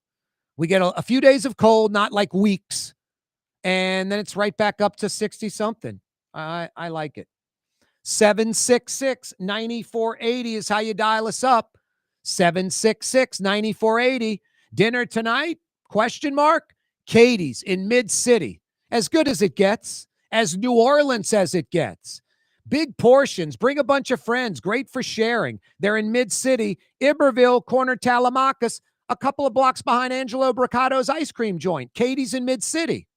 We get a few days of cold, not like weeks. And then it's right back up to 60 something. I like it. 766-9480 is how you dial us up. 766-9480. Dinner tonight? Question mark. Katie's in Mid-City. As good as it gets. As New Orleans as it gets. Big portions. Bring a bunch of friends. Great for sharing. They're in Mid-City, Iberville, corner Tallahassee, a couple of blocks behind Angelo Bricato's ice cream joint. Katie's in Mid-City.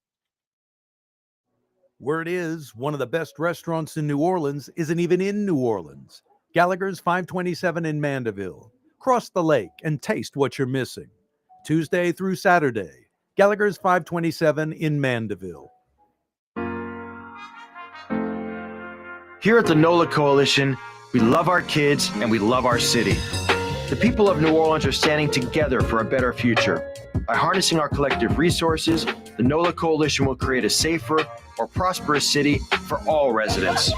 Word is, one of the best restaurants in New Orleans isn't even in New Orleans. Gallagher's 527 in Mandeville. Cross the lake and taste what you're missing. Tuesday through Saturday. Gallagher's 527 in Mandeville. Here at the NOLA Coalition, we love our kids and we love our city. The people of New Orleans are standing together for a better future. By harnessing our collective resources, the NOLA Coalition will create a safer, more prosperous city for all residents.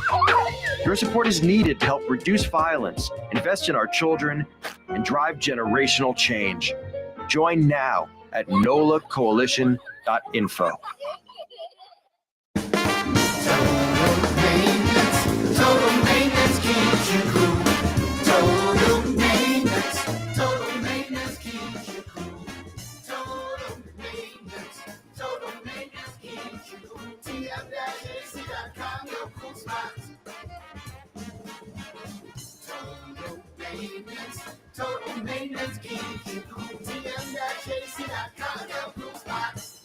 Your support is needed to help reduce violence, invest in our children, and drive generational change. Join now at nolacoalition.info. Total maintenance keeps you cool. Total maintenance keeps you cool. Total maintenance keeps you cool. TM-AC.com, your cool spots. Total maintenance keeps you cool. TM-AC.com, your cool spots.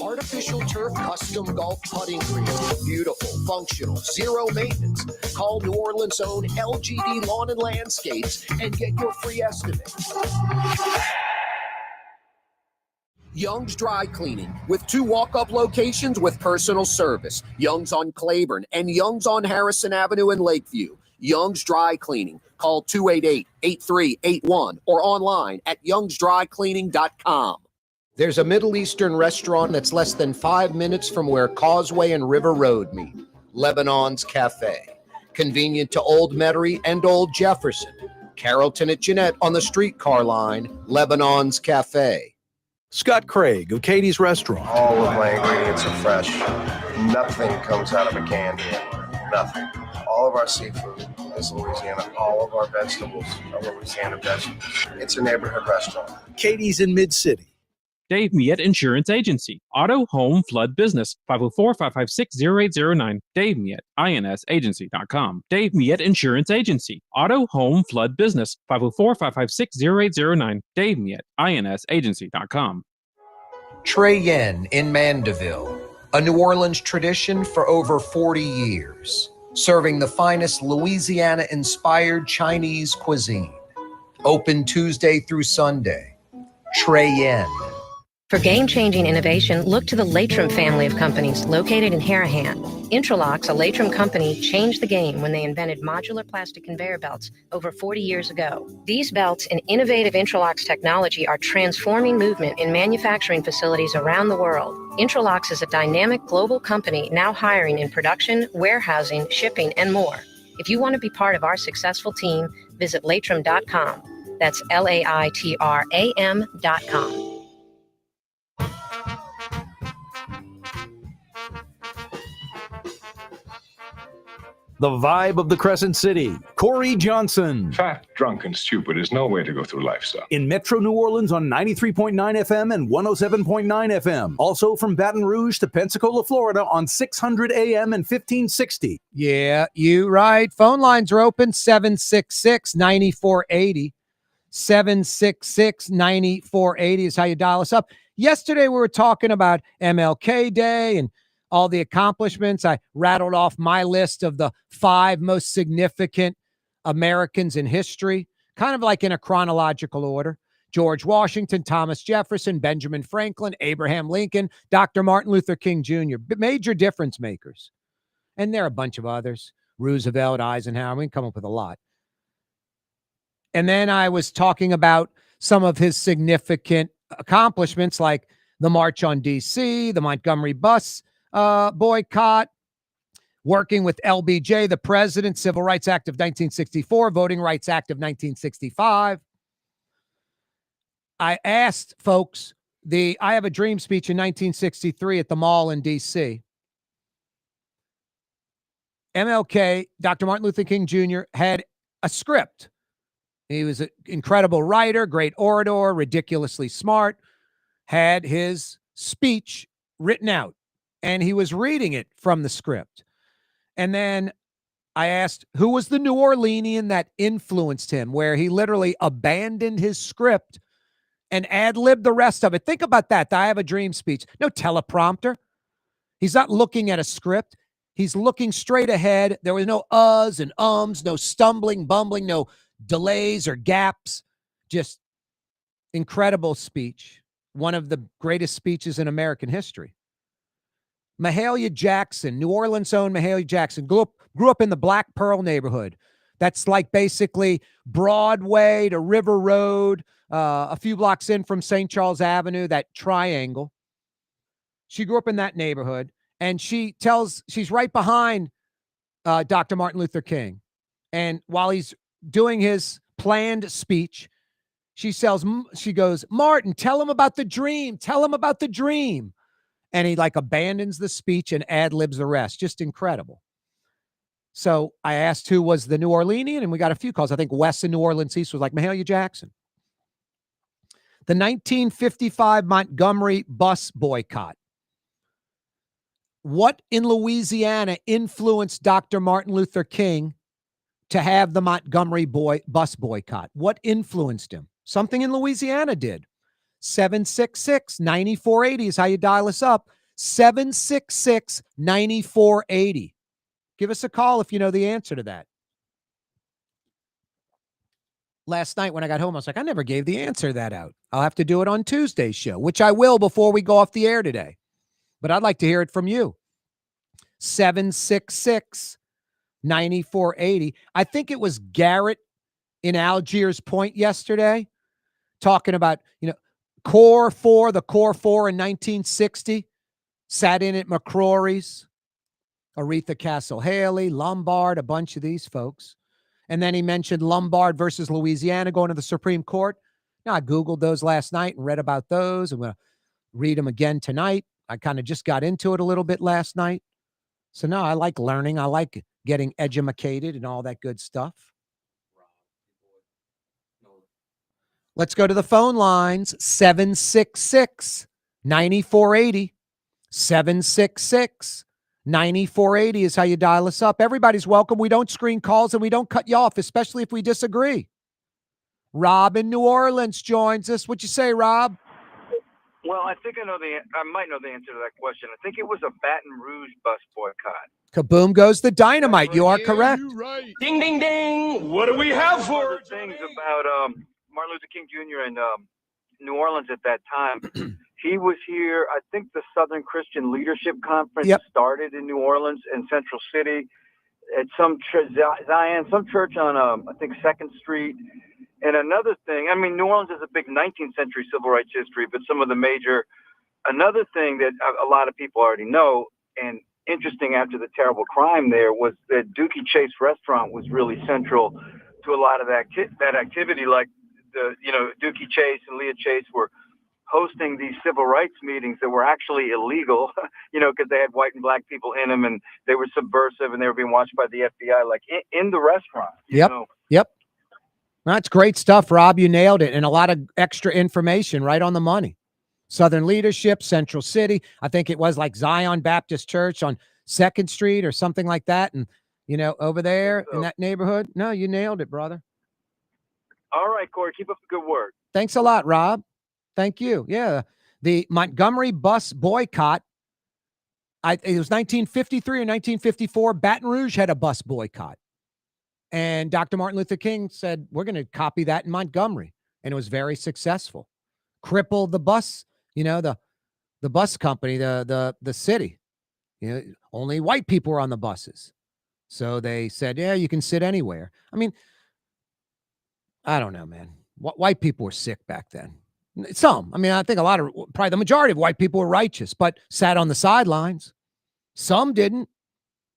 Artificial turf custom golf putting green. Beautiful, functional, zero maintenance. Call New Orleans' own LGD Lawn and Landscapes and get your free estimate. Young's Dry Cleaning, with 2 walk-up locations with personal service. Young's on Claiborne and Young's on Harrison Avenue in Lakeview. Young's Dry Cleaning. Call 288-8381 or online at youngsdrycleaning.com. There's a Middle Eastern restaurant that's less than 5 minutes from where Causeway and River Road meet. Lebanon's Cafe. Convenient to Old Metairie and Old Jefferson. Carrollton at Jeanette on the streetcar line. Lebanon's Cafe. Scott Craig of Katie's Restaurant. All of my ingredients are fresh. Nothing comes out of a can here. Nothing. All of our seafood is Louisiana. All of our vegetables are Louisiana vegetables. It's a neighborhood restaurant. Katie's in Mid-City. Dave Miette Insurance Agency. Auto, home, flood, business. 504-556-0809. Dave Miette, insagency.com. Dave Miette Insurance Agency. Auto, home, flood, business. 504-556-0809. Dave Miette, insagency.com. Trey Yen in Mandeville, a New Orleans tradition for over 40 years, serving the finest Louisiana-inspired Chinese cuisine. Open Tuesday through Sunday. Trey Yen. For game-changing innovation, look to the Latrim family of companies located in Harahan. Intralocks, a Latrim company, changed the game when they invented modular plastic conveyor belts over 40 years ago. These belts and innovative Intralocks technology are transforming movement in manufacturing facilities around the world. Intralocks is a dynamic global company now hiring in production, warehousing, shipping, and more. If you want to be part of our successful team, visit latrim.com. That's LAITRAM.com. The vibe of the Crescent City, Corey Johnson. Fat, drunk, and stupid is no way to go through life, son. In Metro New Orleans on 93.9 FM and 107.9 FM. Also from Baton Rouge to Pensacola, Florida on 600 AM and 1560. Yeah, you right. Phone lines are open, 766-9480. 766-9480 is how you dial us up. Yesterday, we were talking about MLK Day and all the accomplishments. I rattled off my list of the 5 most significant Americans in history, kind of like in a chronological order. George Washington, Thomas Jefferson, Benjamin Franklin, Abraham Lincoln, Dr. Martin Luther King Jr., major difference makers. And there are a bunch of others. Roosevelt, Eisenhower, we can come up with a lot. And then I was talking about some of his significant accomplishments, like the March on D.C., the Montgomery bus boycott, working with LBJ, the president, Civil Rights Act of 1964, Voting Rights Act of 1965. I asked folks, I Have a Dream speech in 1963 at the mall in D.C. MLK, Dr. Martin Luther King Jr., had a script. He was an incredible writer, great orator, ridiculously smart, had his speech written out. And he was reading it from the script. And then I asked, who was the New Orleanian that influenced him, where he literally abandoned his script and ad-libbed the rest of it? Think about that. The I Have a Dream speech. No teleprompter. He's not looking at a script. He's looking straight ahead. There was no uhs and ums, no stumbling, bumbling, no delays or gaps. Just incredible speech. One of the greatest speeches in American history. Mahalia Jackson, New Orleans' own Mahalia Jackson, grew up in the Black Pearl neighborhood. That's like basically Broadway to River Road, a few blocks in from St. Charles Avenue, that triangle. She grew up in that neighborhood, and she's right behind Dr. Martin Luther King. And while he's doing his planned speech, she goes, Martin, tell him about the dream. Tell him about the dream. And he abandons the speech and ad-libs the rest. Just incredible. So I asked who was the New Orleanian, and we got a few calls. I think Wes in New Orleans East was like Mahalia Jackson. The 1955 Montgomery bus boycott. What in Louisiana influenced Dr. Martin Luther King to have the Montgomery bus boycott? What influenced him? Something in Louisiana did. 766-9480 is how you dial us up. 766-9480. Give us a call if you know the answer to that. Last night when I got home, I was like, I never gave the answer to that out. I'll have to do it on Tuesday's show, which I will before we go off the air today. But I'd like to hear it from you. 766-9480. I think it was Garrett in Algiers Point yesterday talking about, Core 4 in 1960, sat in at McCrory's, Aretha Castle-Haley, Lombard, a bunch of these folks. And then he mentioned Lombard versus Louisiana going to the Supreme Court. Now, I Googled those last night and read about those. I'm going to read them again tonight. I kind of just got into it a little bit last night. So no, I like learning. I like getting edumacated and all that good stuff. Let's go to the phone lines. 766-9480. 766-9480 is how you dial us up. Everybody's welcome. We don't screen calls and we don't cut you off, especially if we disagree. Rob in New Orleans joins us. What'd you say, Rob? Well, I think I might know the answer to that question. I think it was a Baton Rouge bus boycott. Kaboom goes the dynamite. You are correct. Right. Ding, ding, ding. What do we have for the things about Martin Luther King Jr. in New Orleans at that time? He was here. I think the Southern Christian Leadership Conference started in New Orleans and Central City at some Zion, some church on I think 2nd Street. And another thing, I mean, New Orleans has a big 19th century civil rights history, but some of the another thing that a lot of people already know, and interesting after the terrible crime there, was that Dookie Chase restaurant was really central to a lot of that activity. Like Dookie Chase and Leah Chase were hosting these civil rights meetings that were actually illegal, because they had white and black people in them, and they were subversive, and they were being watched by the FBI, like in the restaurant. Yep. That's great stuff, Rob. You nailed it. And a lot of extra information right on the money. Southern Leadership, Central City. I think it was like Zion Baptist Church on 2nd Street or something like that. And, over there in that neighborhood. No, you nailed it, brother. All right, Corey. Keep up the good work. Thanks a lot, Rob. Thank you. Yeah. The Montgomery bus boycott. It was 1953 or 1954. Baton Rouge had a bus boycott. And Dr. Martin Luther King said, we're going to copy that in Montgomery. And it was very successful. Crippled the bus, the bus company, the city. Only white people were on the buses. So they said, yeah, you can sit anywhere. I mean, I don't know, man. White people were sick back then. Some. I mean, I think probably the majority of white people were righteous, but sat on the sidelines. Some didn't.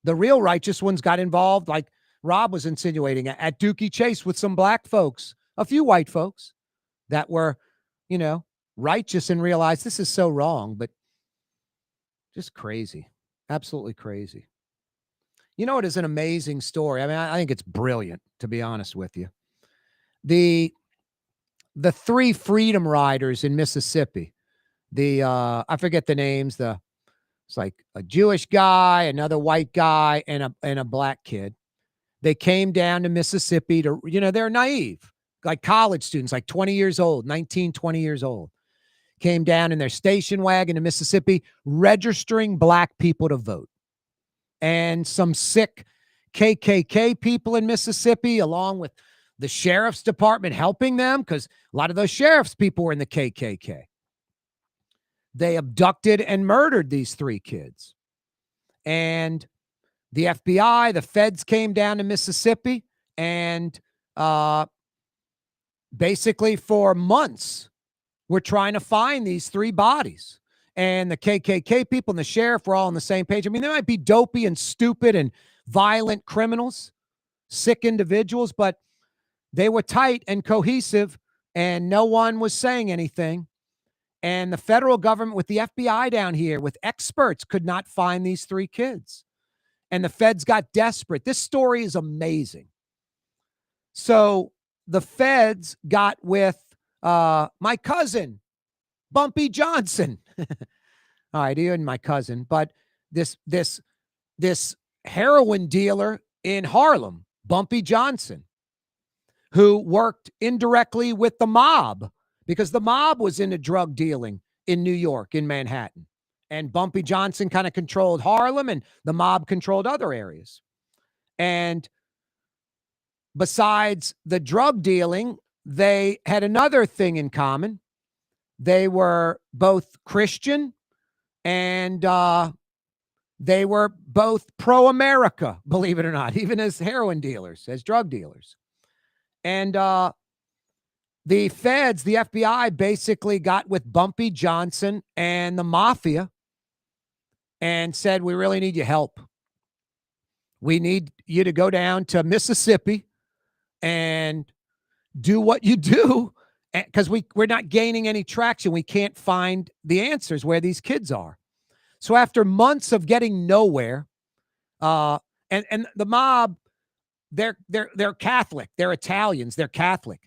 The real righteous ones got involved, like Rob was insinuating, at Dookie Chase with some black folks, a few white folks that were, righteous and realized this is so wrong, but just crazy. Absolutely crazy. It is an amazing story. I mean, I think it's brilliant, to be honest with you. The 3 freedom riders in Mississippi, I forget the names, it's like a Jewish guy, another white guy, and a black kid. They came down to Mississippi to, they're naive, like college students, like 20 years old, 19, 20 years old. Came down in their station wagon to Mississippi, registering black people to vote. And some sick KKK people in Mississippi, along with the sheriff's department helping them, because a lot of those sheriff's people were in the KKK. They abducted and murdered these 3 kids. And the FBI, the feds came down to Mississippi and basically for months were trying to find these 3 bodies. And the KKK people and the sheriff were all on the same page. I mean, they might be dopey and stupid and violent criminals, sick individuals, but they were tight and cohesive, and no one was saying anything. And the federal government with the FBI down here with experts could not find these 3 kids. And the feds got desperate. This story is amazing. So the feds got with my cousin, Bumpy Johnson. All right, he and my cousin. But this heroin dealer in Harlem, Bumpy Johnson, who worked indirectly with the mob, because the mob was into drug dealing in New York, in Manhattan. And Bumpy Johnson kind of controlled Harlem, and the mob controlled other areas. And besides the drug dealing, they had another thing in common. They were both Christian, and they were both pro-America, believe it or not, even as heroin dealers, as drug dealers. And the feds, the FBI, basically got with Bumpy Johnson and the mafia and said, we really need your help. We need you to go down to Mississippi and do what you do, because we're not gaining any traction. We can't find the answers where these kids are. So after months of getting nowhere, And the mob, they're Catholic. They're Italians. They're Catholic.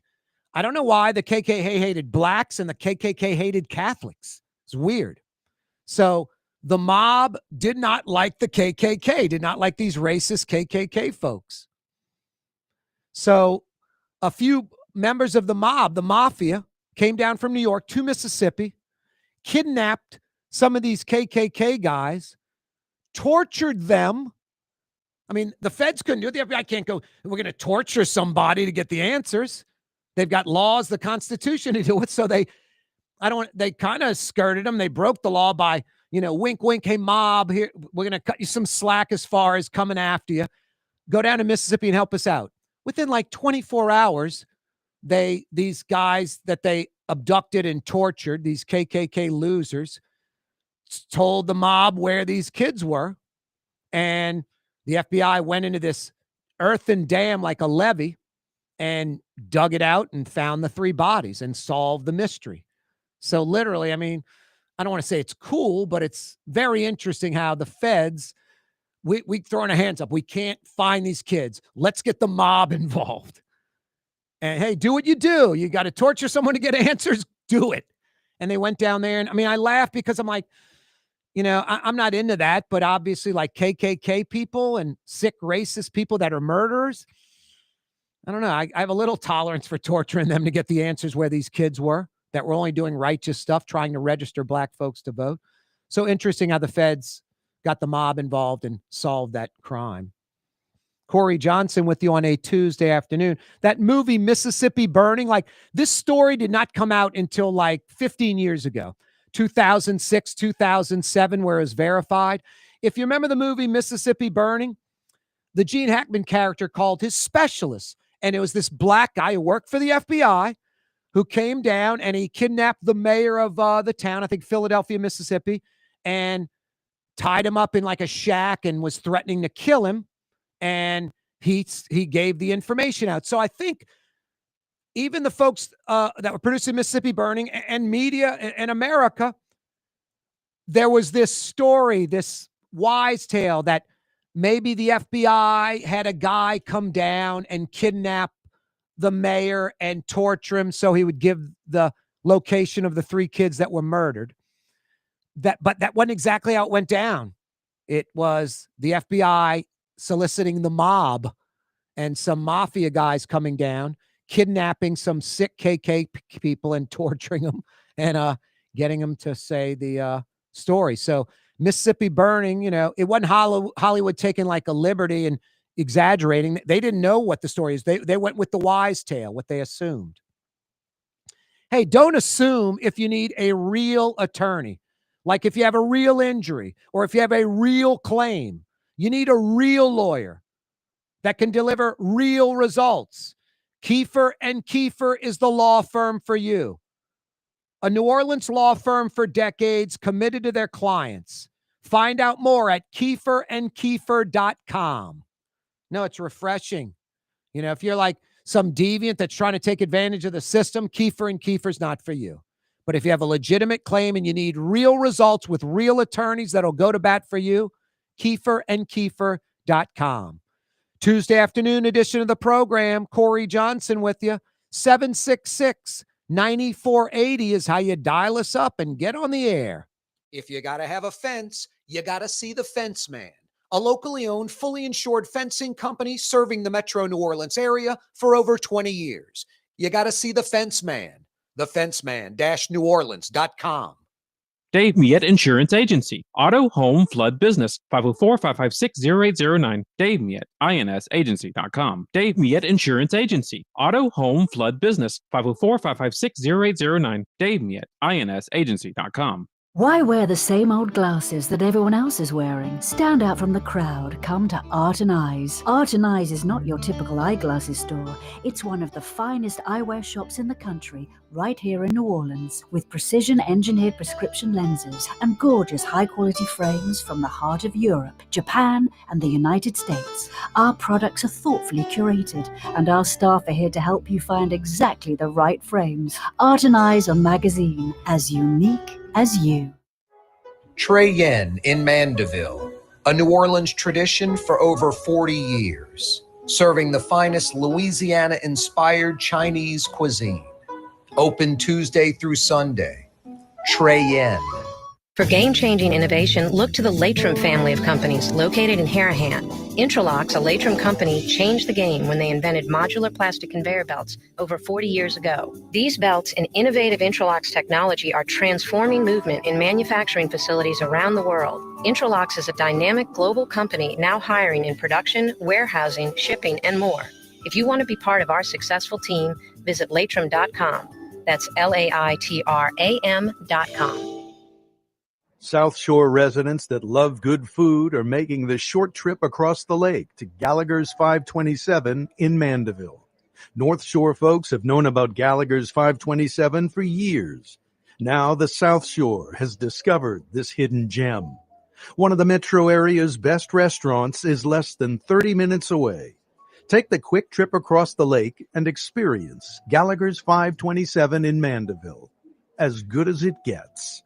I don't know why the KKK hated blacks and the KKK hated Catholics. It's weird. So the mob did not like the KKK, did not like these racist KKK folks. So a few members of the mob, the mafia, came down from New York to Mississippi, kidnapped some of these KKK guys, tortured them. I mean, the feds couldn't do it. The FBI can't go, we're going to torture somebody to get the answers. They've got laws, the Constitution to do it. So they kind of skirted them. They broke the law by, wink, wink. Hey, mob, here, we're going to cut you some slack as far as coming after you. Go down to Mississippi and help us out. Within like 24 hours, these guys that they abducted and tortured, these KKK losers, told the mob where these kids were. And the FBI went into this earthen dam like a levee and dug it out and found the 3 bodies and solved the mystery. So literally, I mean, I don't want to say it's cool, but it's very interesting how the feds, we throwing our hands up. We can't find these kids. Let's get the mob involved. And hey, do what you do. You got to torture someone to get answers. Do it. And they went down there. And I mean, I laugh because I'm like, I'm not into that, but obviously like KKK people and sick racist people that are murderers, I don't know. I have a little tolerance for torturing them to get the answers where these kids were that were only doing righteous stuff, trying to register black folks to vote. So interesting how the feds got the mob involved and solved that crime. Corey Johnson with you on a Tuesday afternoon. That movie, Mississippi Burning, like this story did not come out until like 15 years ago, 2006, 2007, where it was verified. If you remember the movie Mississippi Burning, the Gene Hackman character called his specialist, and it was this black guy who worked for the FBI who came down and he kidnapped the mayor of the town, I think Philadelphia, Mississippi, and tied him up in like a shack and was threatening to kill him. And he gave the information out. So I think even the folks that were producing Mississippi Burning and media in America, there was this story, this wise tale that maybe the FBI had a guy come down and kidnap the mayor and torture him so he would give the location of the 3 kids that were murdered. But that wasn't exactly how it went down. It was the FBI soliciting the mob and some mafia guys coming down, kidnapping some sick KK people and torturing them and getting them to say the story. So Mississippi Burning, it wasn't Hollywood taking like a liberty and exaggerating. They didn't know what the story is. They went with the wise tale, what they assumed. Hey, don't assume if you need a real attorney, like if you have a real injury or if you have a real claim, you need a real lawyer that can deliver real results. Kiefer & Kiefer is the law firm for you. A New Orleans law firm for decades, committed to their clients. Find out more at kieferandkiefer.com. No, it's refreshing. If you're like some deviant that's trying to take advantage of the system, Kiefer & Kiefer's not for you. But if you have a legitimate claim and you need real results with real attorneys that'll go to bat for you, kieferandkiefer.com. Tuesday afternoon edition of the program, Corey Johnson with you. 766-9480 is how you dial us up and get on the air. If you got to have a fence, you got to see the Fence Man, a locally owned, fully insured fencing company serving the metro New Orleans area for over 20 years. You got to see the Fence Man, thefenceman-neworleans.com. Dave Miette Insurance Agency. Auto, home, flood, business. 504-556-0809. Dave Miette, INSagency.com. Dave Miette Insurance Agency. Auto, home, flood, business. 504-556-0809. Dave Miette, INSagency.com. Why wear the same old glasses that everyone else is wearing? Stand out from the crowd. Come to Art and Eyes. Art and Eyes is not your typical eyeglasses store. It's one of the finest eyewear shops in the country, right here in New Orleans, with precision-engineered prescription lenses and gorgeous high-quality frames from the heart of Europe, Japan, and the United States. Our products are thoughtfully curated, and our staff are here to help you find exactly the right frames. Art and Eyes, a magazine as unique as you. Trey Yen in Mandeville, a New Orleans tradition for over 40 years, serving the finest Louisiana-inspired Chinese cuisine. Open Tuesday through Sunday. Trey Yen. For game-changing innovation, look to the Latrim family of companies located in Harahan. Intralox, a Latrim company, changed the game when they invented modular plastic conveyor belts over 40 years ago. These belts and innovative Intralox technology are transforming movement in manufacturing facilities around the world. Intralox is a dynamic global company now hiring in production, warehousing, shipping, and more. If you want to be part of our successful team, visit Latrim.com. That's LAITRAM.com. South Shore residents that love good food are making the short trip across the lake to Gallagher's 527 in Mandeville. North Shore folks have known about Gallagher's 527 for years. Now the South Shore has discovered this hidden gem. One of the metro area's best restaurants is less than 30 minutes away. Take the quick trip across the lake and experience Gallagher's 527 in Mandeville. As good as it gets.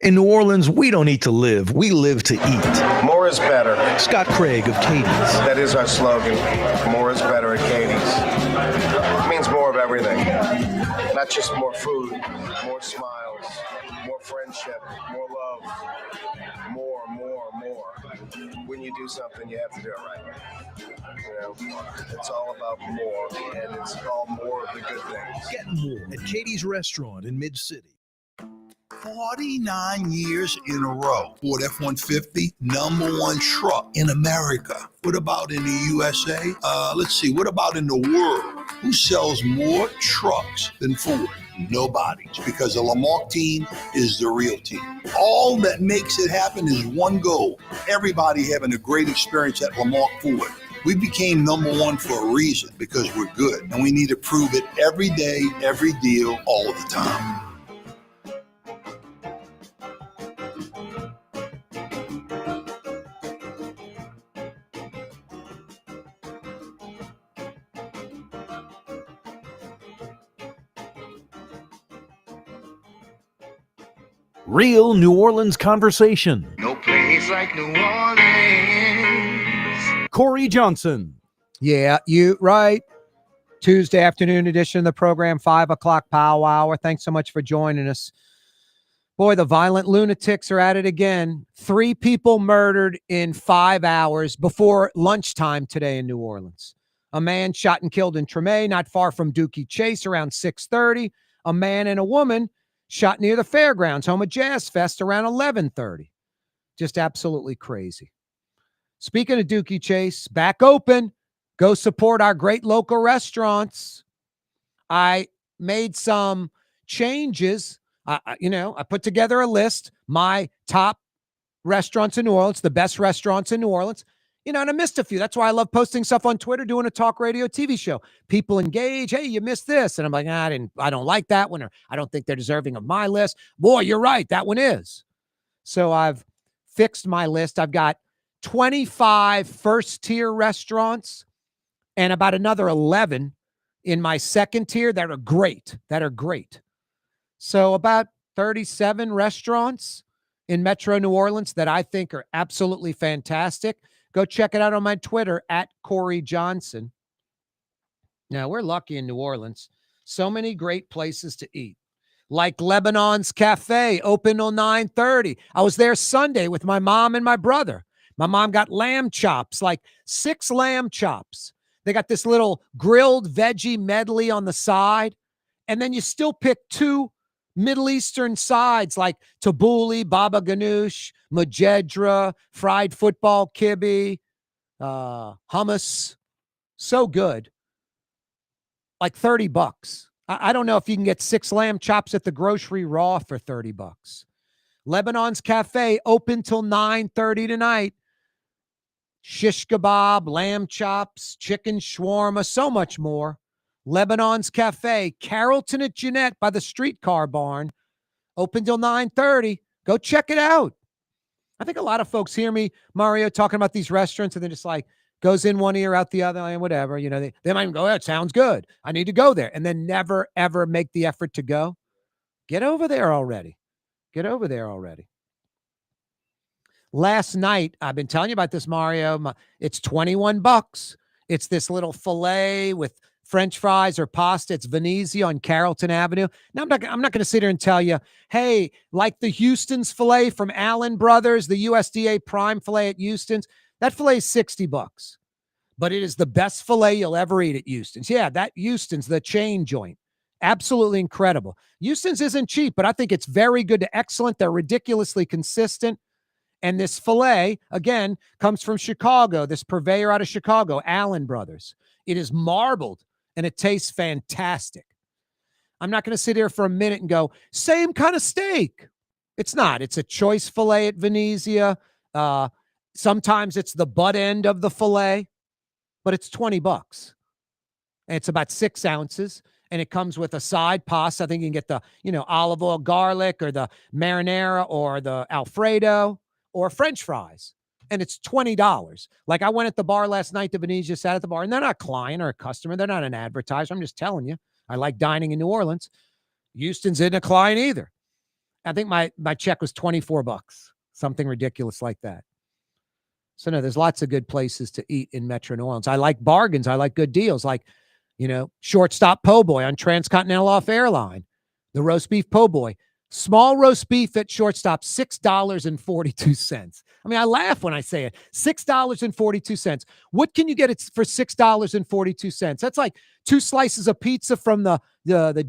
In New Orleans, we don't eat to live. We live to eat. More is better. Scott Craig of Katie's. That is our slogan. More is better at Katie's. It means more of everything. Not just more food, more smiles, more friendship, more love. More. When you do something, you have to do it right. You know, it's all about more, and it's all more of the good things. Get more at Katie's Restaurant in Mid-City. 49 years in a row. Ford F-150, #1 truck in America. What about in the USA? Let's see, what about in the world? Who sells more trucks than Ford? Nobody. It's because the Lamarck team is the real team. All that makes it happen is one goal. Everybody having a great experience at Lamarck Ford. We became #1 for a reason, because we're good. And we need to prove it every day, every deal, all the time. Real New Orleans conversation. No place like New Orleans. Corey Johnson. Yeah, you right. Tuesday afternoon edition of the program, 5 o'clock powwow hour. Thanks so much for joining us. Boy, the violent lunatics are at it again. 3 people murdered in 5 hours before lunchtime today in New Orleans. A man shot and killed in Treme, not far from Dookie Chase, around 6:30. A man and a woman shot near the fairgrounds, home of Jazz Fest, around 11:30. Just absolutely crazy. Speaking of Dookie Chase, back open. Go support our great local restaurants. I made some changes. I put together a list, my top restaurants in New Orleans, the best restaurants in New Orleans. And I missed a few. That's why I love posting stuff on Twitter, doing a talk radio TV show. People engage. Hey, you missed this. And I'm like, I don't like that one, or I don't think they're deserving of my list. Boy, you're right. That one is. So I've fixed my list. I've got 25 first-tier restaurants and about another 11 in my second tier that are great. So about 37 restaurants in Metro New Orleans that I think are absolutely fantastic. Go check it out on my Twitter, @Corey Johnson. Now, we're lucky in New Orleans. So many great places to eat. Like Lebanon's Cafe, open till 9:30. I was there Sunday with my mom and my brother. My mom got lamb chops, like 6 lamb chops. They got this little grilled veggie medley on the side. And then you still pick 2 Middle Eastern sides like tabbouleh, baba ganoush, mujedra, fried football kibbe, hummus. So good. Like $30. I don't know if you can get 6 lamb chops at the grocery raw for $30. Lebanon's Cafe, open till 9:30 tonight. Shish kebab, lamb chops, chicken shawarma, so much more. Lebanon's Cafe, Carrollton at Jeanette by the streetcar barn, open till 9:30. Go check it out. I think a lot of folks hear me, Mario, talking about these restaurants, and they're just like, goes in one ear, out the other, and whatever. They might even go, it sounds good. I need to go there. And then never, ever make the effort to go. Get over there already. Last night, I've been telling you about this, Mario. It's $21. It's this little filet with French fries or pasta. It's Venezia on Carrollton Avenue. Now, I'm not going to sit here and tell you, hey, like the Houston's filet from Allen Brothers, the USDA Prime filet at Houston's, that filet is $60. But it is the best filet you'll ever eat at Houston's. Yeah, that Houston's, the chain joint. Absolutely incredible. Houston's isn't cheap, but I think it's very good to excellent. They're ridiculously consistent. And this filet, again, comes from Chicago, this purveyor out of Chicago, Allen Brothers. It is marbled, and it tastes fantastic. I'm not going to sit here for a minute and go, same kind of steak. It's not. It's a choice filet at Venezia. Sometimes it's the butt end of the filet, but it's $20. And it's about 6 ounces. And it comes with a side pasta. I think you can get the, olive oil garlic or the marinara or the Alfredo or French fries. And it's $20. Like I went at the bar last night, the Venezia sat at the bar, and they're not a client or a customer. They're not an advertiser. I'm just telling you. I like dining in New Orleans. Houston's isn't a client either. I think my check was $24, something ridiculous like that. So no, there's lots of good places to eat in Metro New Orleans. I like bargains. I like good deals. Like, shortstop po' boy on Transcontinental off airline, the roast beef po' boy, small roast beef at shortstop, $6.42. I mean, I laugh when I say it. $6.42. What can you get it for $6.42? That's like 2 slices of pizza from the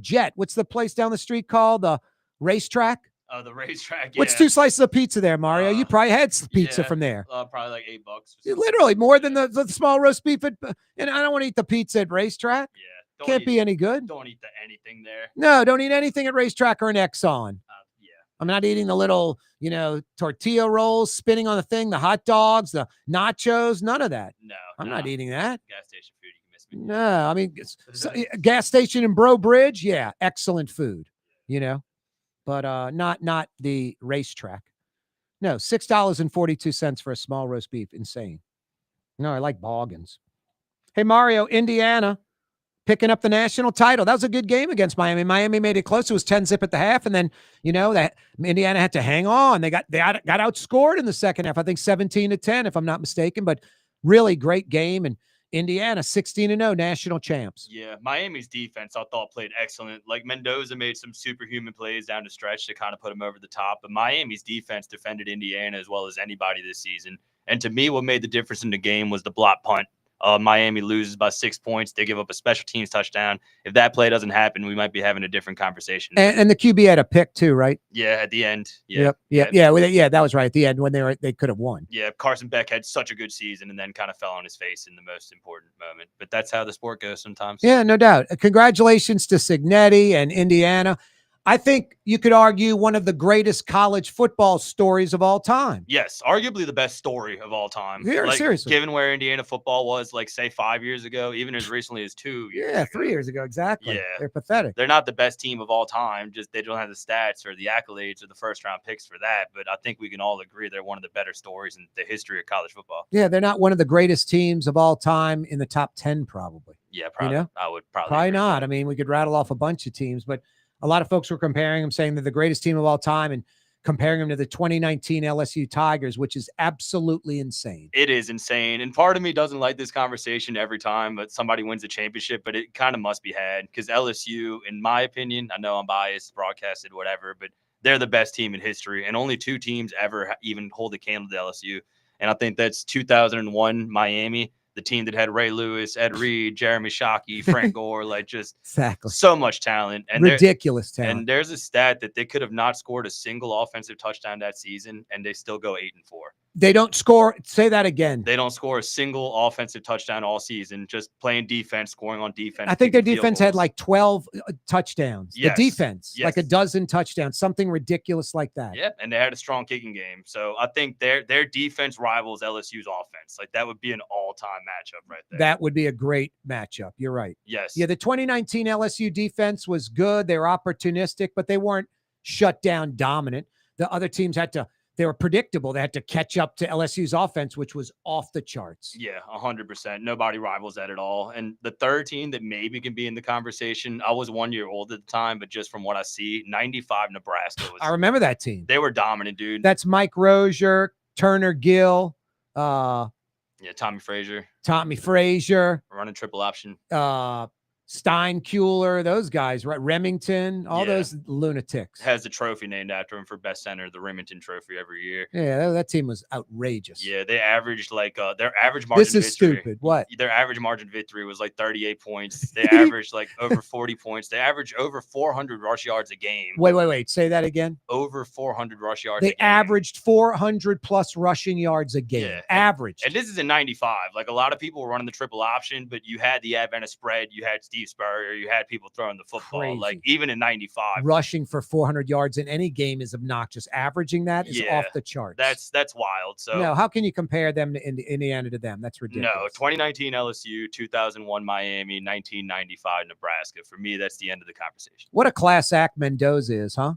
Jet. What's the place down the street called? The Racetrack? Oh, the Racetrack. Yeah. What's 2 slices of pizza there, Mario? You probably had pizza from there. Probably like $8. Literally more than the small roast beef and I don't want to eat the pizza at Racetrack. Yeah, can't be any good. Don't eat anything there. No, don't eat anything at Racetrack or an Exxon. I'm not eating the little, tortilla rolls spinning on the thing, the hot dogs, the nachos, none of that. No, I'm not eating that. Gas station food, you can miss me. No, I mean, gas station in Bro Bridge, yeah, excellent food, but not the Racetrack. No, $6.42 for a small roast beef, insane. No, I like Boggins. Hey, Mario, Indiana picking up the national title. That was a good game against Miami. Miami made it close. It was 10-zip at the half, and then that Indiana had to hang on. They got outscored in the second half. I think 17-10, if I'm not mistaken. But really great game, and Indiana 16-0 national champs. Yeah, Miami's defense I thought played excellent. Like Mendoza made some superhuman plays down the stretch to kind of put him over the top, but Miami's defense defended Indiana as well as anybody this season. And to me, what made the difference in the game was the block punt. Miami loses by 6 points. They give up a special teams touchdown. If that play doesn't happen, we might be having a different conversation. And the QB had a pick too, right? Yeah, at the end. Yeah. Yep. Yeah. That was right at the end when they could have won. Yeah, Carson Beck had such a good season and then kind of fell on his face in the most important moment. But that's how the sport goes sometimes. Yeah, no doubt. Congratulations to Cignetti and Indiana. I think you could argue one of the greatest college football stories of all time. Yes, arguably the best story of all time. Yeah, seriously. Given where Indiana football was, say 5 years ago, even as recently as 2 years ago. 3 years ago, exactly. Yeah. They're pathetic. They're not the best team of all time. Just they don't have the stats or the accolades or the first-round picks for that. But I think we can all agree they're one of the better stories in the history of college football. Yeah, they're not one of the greatest teams of all time in the top 10, probably. Yeah, probably. I would probably not. I mean, we could rattle off a bunch of teams, but a lot of folks were comparing them, saying they're the greatest team of all time and comparing them to the 2019 LSU Tigers, which is absolutely insane. It is insane. And part of me doesn't like this conversation every time, but somebody wins a championship, but it kind of must be had because LSU, in my opinion, I know I'm biased, broadcasted, whatever, but they're the best team in history. And only 2 teams ever even hold a candle to LSU. And I think that's 2001 Miami, the team that had Ray Lewis, Ed Reed, Jeremy Shockey, Frank Gore, just exactly so much talent. And ridiculous talent. And there's a stat that they could have not scored a single offensive touchdown that season, and they still go 8-4. They don't score. Say that again. They don't score a single offensive touchdown all season, just playing defense, scoring on defense. I think their defense had 12 touchdowns. Yes. The defense, yes. a dozen touchdowns, something ridiculous like that. Yeah, and they had a strong kicking game. So I think their defense rivals LSU's offense. That would be an all-time matchup right there. That would be a great matchup. You're right. Yes. Yeah, the 2019 LSU defense was good. They were opportunistic, but they weren't shut down dominant. The other teams they were predictable. They had to catch up to LSU's offense, which was off the charts. Yeah, 100%. Nobody rivals that at all. And the third team that maybe can be in the conversation, I was 1 year old at the time, but just from what I see, 95 Nebraska. I remember that team. They were dominant, dude. That's Mike Rozier, Turner Gill, Tommy Frazier. Running triple option. Steinkuhler, those guys, right? Remington, all those lunatics. Has a trophy named after him for best center, the Remington Trophy every year. Yeah, that team was outrageous. Yeah, they averaged like their average margin. This is stupid. What? Their average margin of victory was like 38 points. They averaged like over 40 points. They averaged over 400 rush yards a game. Wait. Say that again. Over 400 rush yards. They averaged 400 plus rushing yards a game. Yeah. Average. And this is in 95. Like a lot of people were running the triple option, but you had the advent of spread. You had Steve Spurrier. You had people throwing the football. Crazy. Like even in 95. Rushing for 400 yards in any game is obnoxious. Averaging that is off the charts. That's wild. So no, how can you compare them to Indiana to them? That's ridiculous. No, 2019 LSU, 2001 Miami, 1995 Nebraska. For me, that's the end of the conversation. What a class act Mendoza is, huh?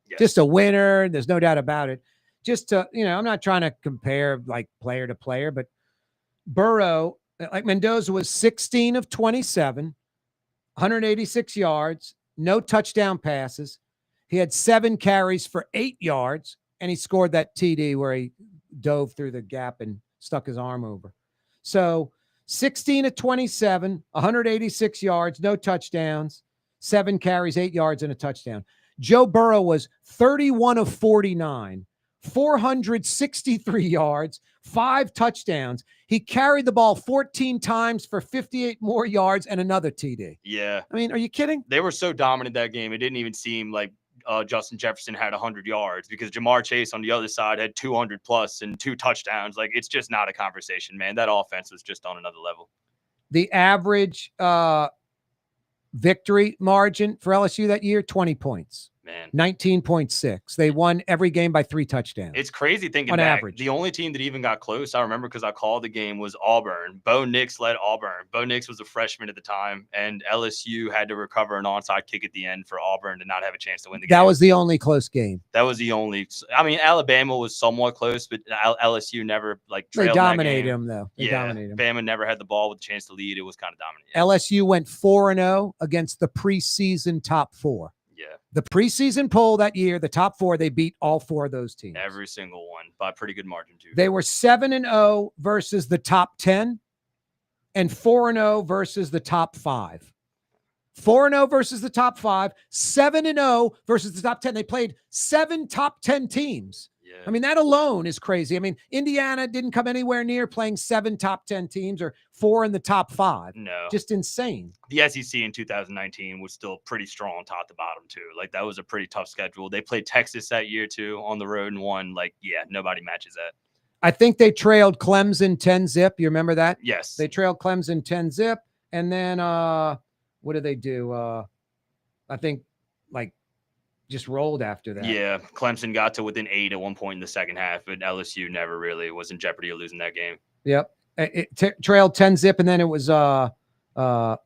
Yes. Just a winner. There's no doubt about it. Just to, I'm not trying to compare like player to player, but Burrow, like Mendoza was 16 of 27, 186 yards, no touchdown passes. He had 7 carries for 8 yards, and he scored that TD where he dove through the gap and stuck his arm over. So 16 of 27, 186 yards, no touchdowns, 7 carries, 8 yards, and a touchdown. Joe Burrow was 31 of 49, 463 yards, 5 touchdowns. He carried the ball 14 times for 58 more yards and another TD. Yeah. I mean, are you kidding? They were so dominant that game. It didn't even seem like Justin Jefferson had 100 yards because Jamar Chase on the other side had 200 plus and 2 touchdowns. Like, it's just not a conversation, man. That offense was just on another level. The average victory margin for LSU that year, 20 points. Man. 19.6. They won every game by 3 touchdowns. It's crazy thinking on back. average. The only team that even got close, I remember because I called the game, was Auburn. Bo Nix led Auburn. Bo Nix was a freshman at the time, and LSU had to recover an onside kick at the end for Auburn to not have a chance to win the game. That was the only close game. That was the only. I mean, Alabama was somewhat close, but LSU never They dominated them, though. They dominated them. Bama never had the ball with a chance to lead. It was kind of dominant. LSU went 4-0 against the preseason top 4. Yeah. The preseason poll that year, the top 4, they beat all 4 of those teams. Every single one by a pretty good margin, too. They were 7-0 versus the top 10 and 4-0 versus the top 5. 4-0 versus the top 5, 7-0 versus the top 10. They played 7 top 10 teams. Yeah. I mean, that alone is crazy. I mean, Indiana didn't come anywhere near playing 7 top 10 teams or 4 in the top 5. No. Just insane. The SEC in 2019 was still pretty strong top to bottom, too. Like, that was a pretty tough schedule. They played Texas that year, too, on the road and won. Like, yeah, nobody matches that. I think they trailed Clemson 10-zip. You remember that? Yes. They trailed Clemson 10-zip. And then what did they do? I think, like, just rolled after that. Yeah, Clemson got to within 8 at one point in the second half, but LSU never really was in jeopardy of losing that game. Yep. It trailed 10-zip, and then it was like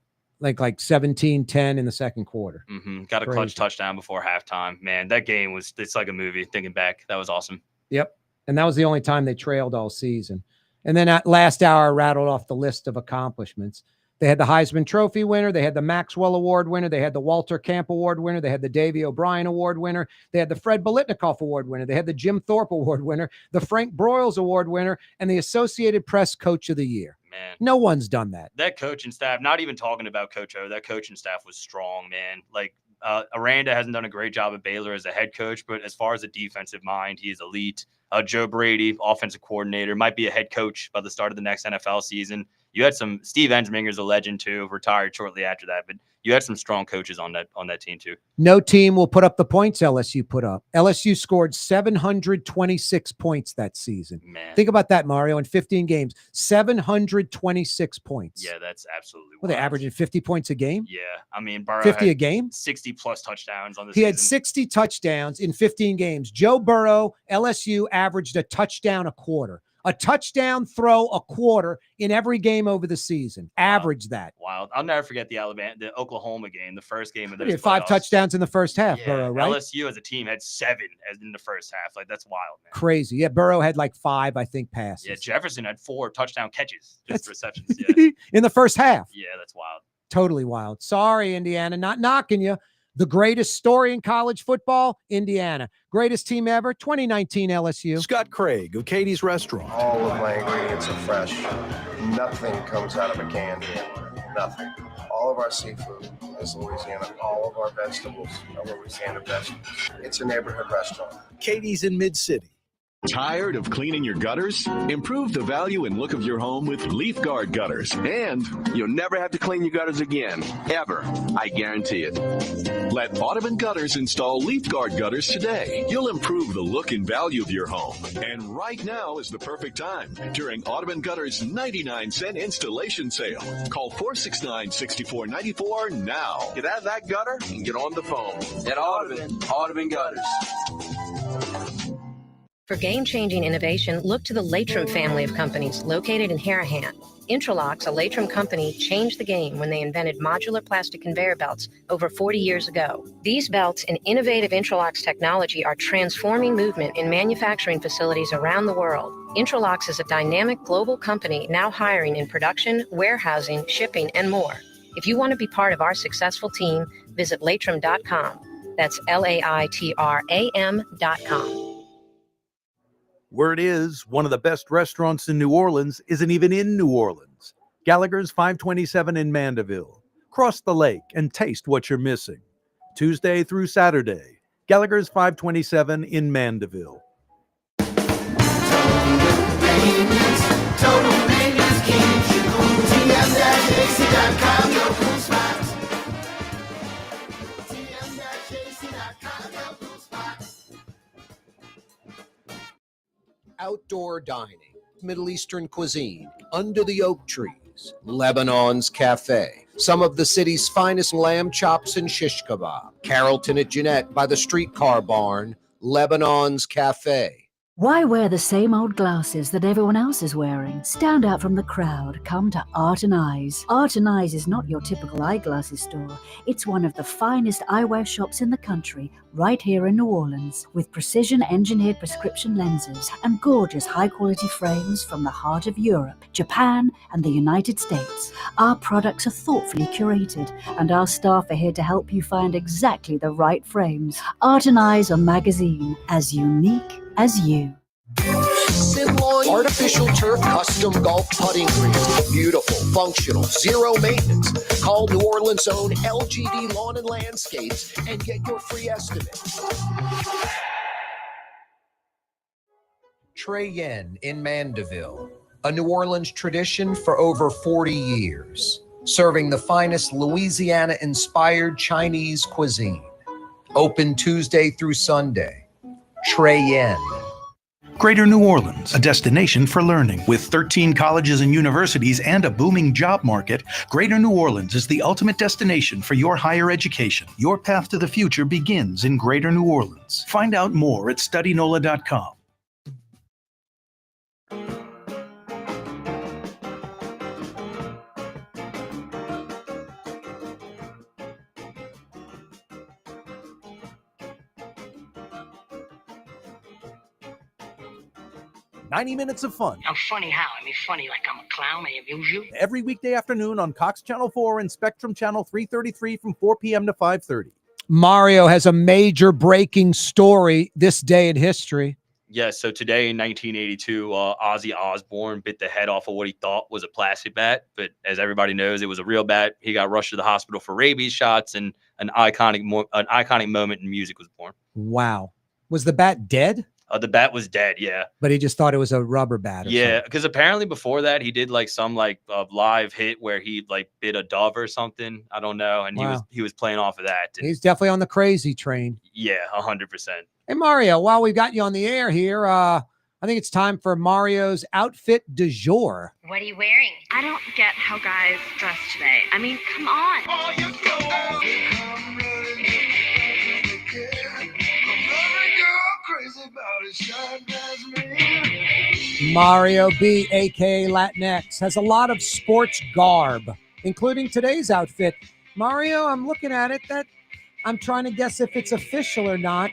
17-10 in the second quarter. Mm-hmm. Got a clutch touchdown before halftime. Man, that game it's like a movie. Thinking back, that was awesome. Yep. And that was the only time they trailed all season. And then at last hour, I rattled off the list of accomplishments. They had the Heisman Trophy winner. They had the Maxwell Award winner. They had the Walter Camp Award winner. They had the Davey O'Brien Award winner. They had the Fred Biletnikoff Award winner. They had the Jim Thorpe Award winner, the Frank Broyles Award winner, and the Associated Press Coach of the Year. Man, no one's done that. That coaching staff, not even talking about Coach O, that coaching staff was strong, man. Like, Aranda hasn't done a great job at Baylor as a head coach, but as far as a defensive mind, he is elite. Joe Brady, offensive coordinator, might be a head coach by the start of the next NFL season. You had some Steve Ensminger's a legend too, retired shortly after that, but you had some strong coaches on that team too. No team will put up the points LSU put up. LSU scored 726 points that season. Man. Think about that, Mario, in 15 games, 726 points. Yeah, that's absolutely Well, they averaging 50 points a game? Yeah. I mean, Burrow 50 had a game? 60 plus touchdowns on the He season. had 60 touchdowns in 15 games. Joe Burrow, LSU averaged a touchdown a quarter. A touchdown throw a quarter in every game over the season. Average that. Wild. I'll never forget the Oklahoma game, the first game of He those had 5 playoffs. touchdowns in the first half, Yeah, Burrow, right? LSU as a team had 7 as in the first half. Like, that's wild, man. Crazy. Yeah, Burrow had like 5, I think, passes. Yeah, Jefferson had 4 touchdown catches, just receptions. Yeah. In the first half. Yeah, that's wild. Totally wild. Sorry, Indiana, not knocking you, The greatest story in college football, Indiana. Greatest team ever, 2019 LSU. Scott Craig of Katie's Restaurant. All of my ingredients are fresh. Nothing comes out of a can here. Nothing. All of our seafood is Louisiana. All of our vegetables are Louisiana vegetables. It's a neighborhood restaurant. Katie's in Mid-City. Tired of cleaning your gutters? Improve the value and look of your home with Leaf Guard gutters. And you'll never have to clean your gutters again. Ever. I guarantee it. Let Audubon Gutters install Leaf Guard gutters today. You'll improve the look and value of your home. And right now is the perfect time during Audubon Gutters' 99-cent installation sale. Call 469-6494 now. Get out of that gutter and get on the phone. At Audubon Gutters. For game-changing innovation, look to the Latrim family of companies located in Harahan. Intralocks, a Latrim company, changed the game when they invented modular plastic conveyor belts over 40 years ago. These belts and innovative Intralocks technology are transforming movement in manufacturing facilities around the world. Intralocks is a dynamic global company now hiring in production, warehousing, shipping, and more. If you want to be part of our successful team, visit latrim.com. That's LAITRAM.com. Word is, one of the best restaurants in New Orleans isn't even in New Orleans. Gallagher's 527 in Mandeville. Cross the lake and taste what you're missing. Tuesday through Saturday. Gallagher's 527 in Mandeville. Outdoor dining, Middle Eastern cuisine, under the oak trees, Lebanon's Cafe, some of the city's finest lamb chops and shish kebab, Carrollton at Jeanette by the streetcar barn, Lebanon's Cafe. Why wear the same old glasses that everyone else is wearing? Stand out from the crowd. Come to Art and Eyes. Art and Eyes is not your typical eyeglasses store. It's one of the finest eyewear shops in the country, right here in New Orleans, with precision-engineered prescription lenses and gorgeous high-quality frames from the heart of Europe, Japan, and the United States. Our products are thoughtfully curated, and our staff are here to help you find exactly the right frames. Art and Eyes on magazine, as unique as you. Artificial turf custom golf putting greens. Beautiful, functional, zero maintenance. Call New Orleans' own LGD Lawn and Landscapes and get your free estimate. Trey Yen in Mandeville, a New Orleans tradition for over 40 years, serving the finest Louisiana-inspired Chinese cuisine. Open Tuesday through Sunday. Trey Yen. Greater New Orleans, a destination for learning. With 13 colleges and universities and a booming job market, Greater New Orleans is the ultimate destination for your higher education. Your path to the future begins in Greater New Orleans. Find out more at studynola.com. 90 minutes of fun. I'm funny how? I mean, funny like I'm a clown, I amuse you? Every weekday afternoon on Cox Channel 4 and Spectrum Channel 333 from 4 p.m. to 5:30. Mario has a major breaking story this day in history. Yes, so today in 1982, Ozzy Osbourne bit the head off of what he thought was a plastic bat, but as everybody knows, it was a real bat. He got rushed to the hospital for rabies shots, and an iconic moment in music was born. Wow. Was the bat dead? The bat was dead, yeah. But he just thought it was a rubber bat. Yeah, because apparently before that, he did like some live hit where he like bit a dove or something. I don't know, and Wow. he was playing off of that. And He's definitely on the crazy train. yeah, 100%. Hey, Mario, while we've got you on the air here, I think it's time for Mario's outfit du jour. What are you wearing? I don't get how guys dress today. I mean, come on. Mario B, aka Latinx, has a lot of sports garb, including today's outfit. Mario, I'm looking at it. That I'm trying to guess if it's official or not.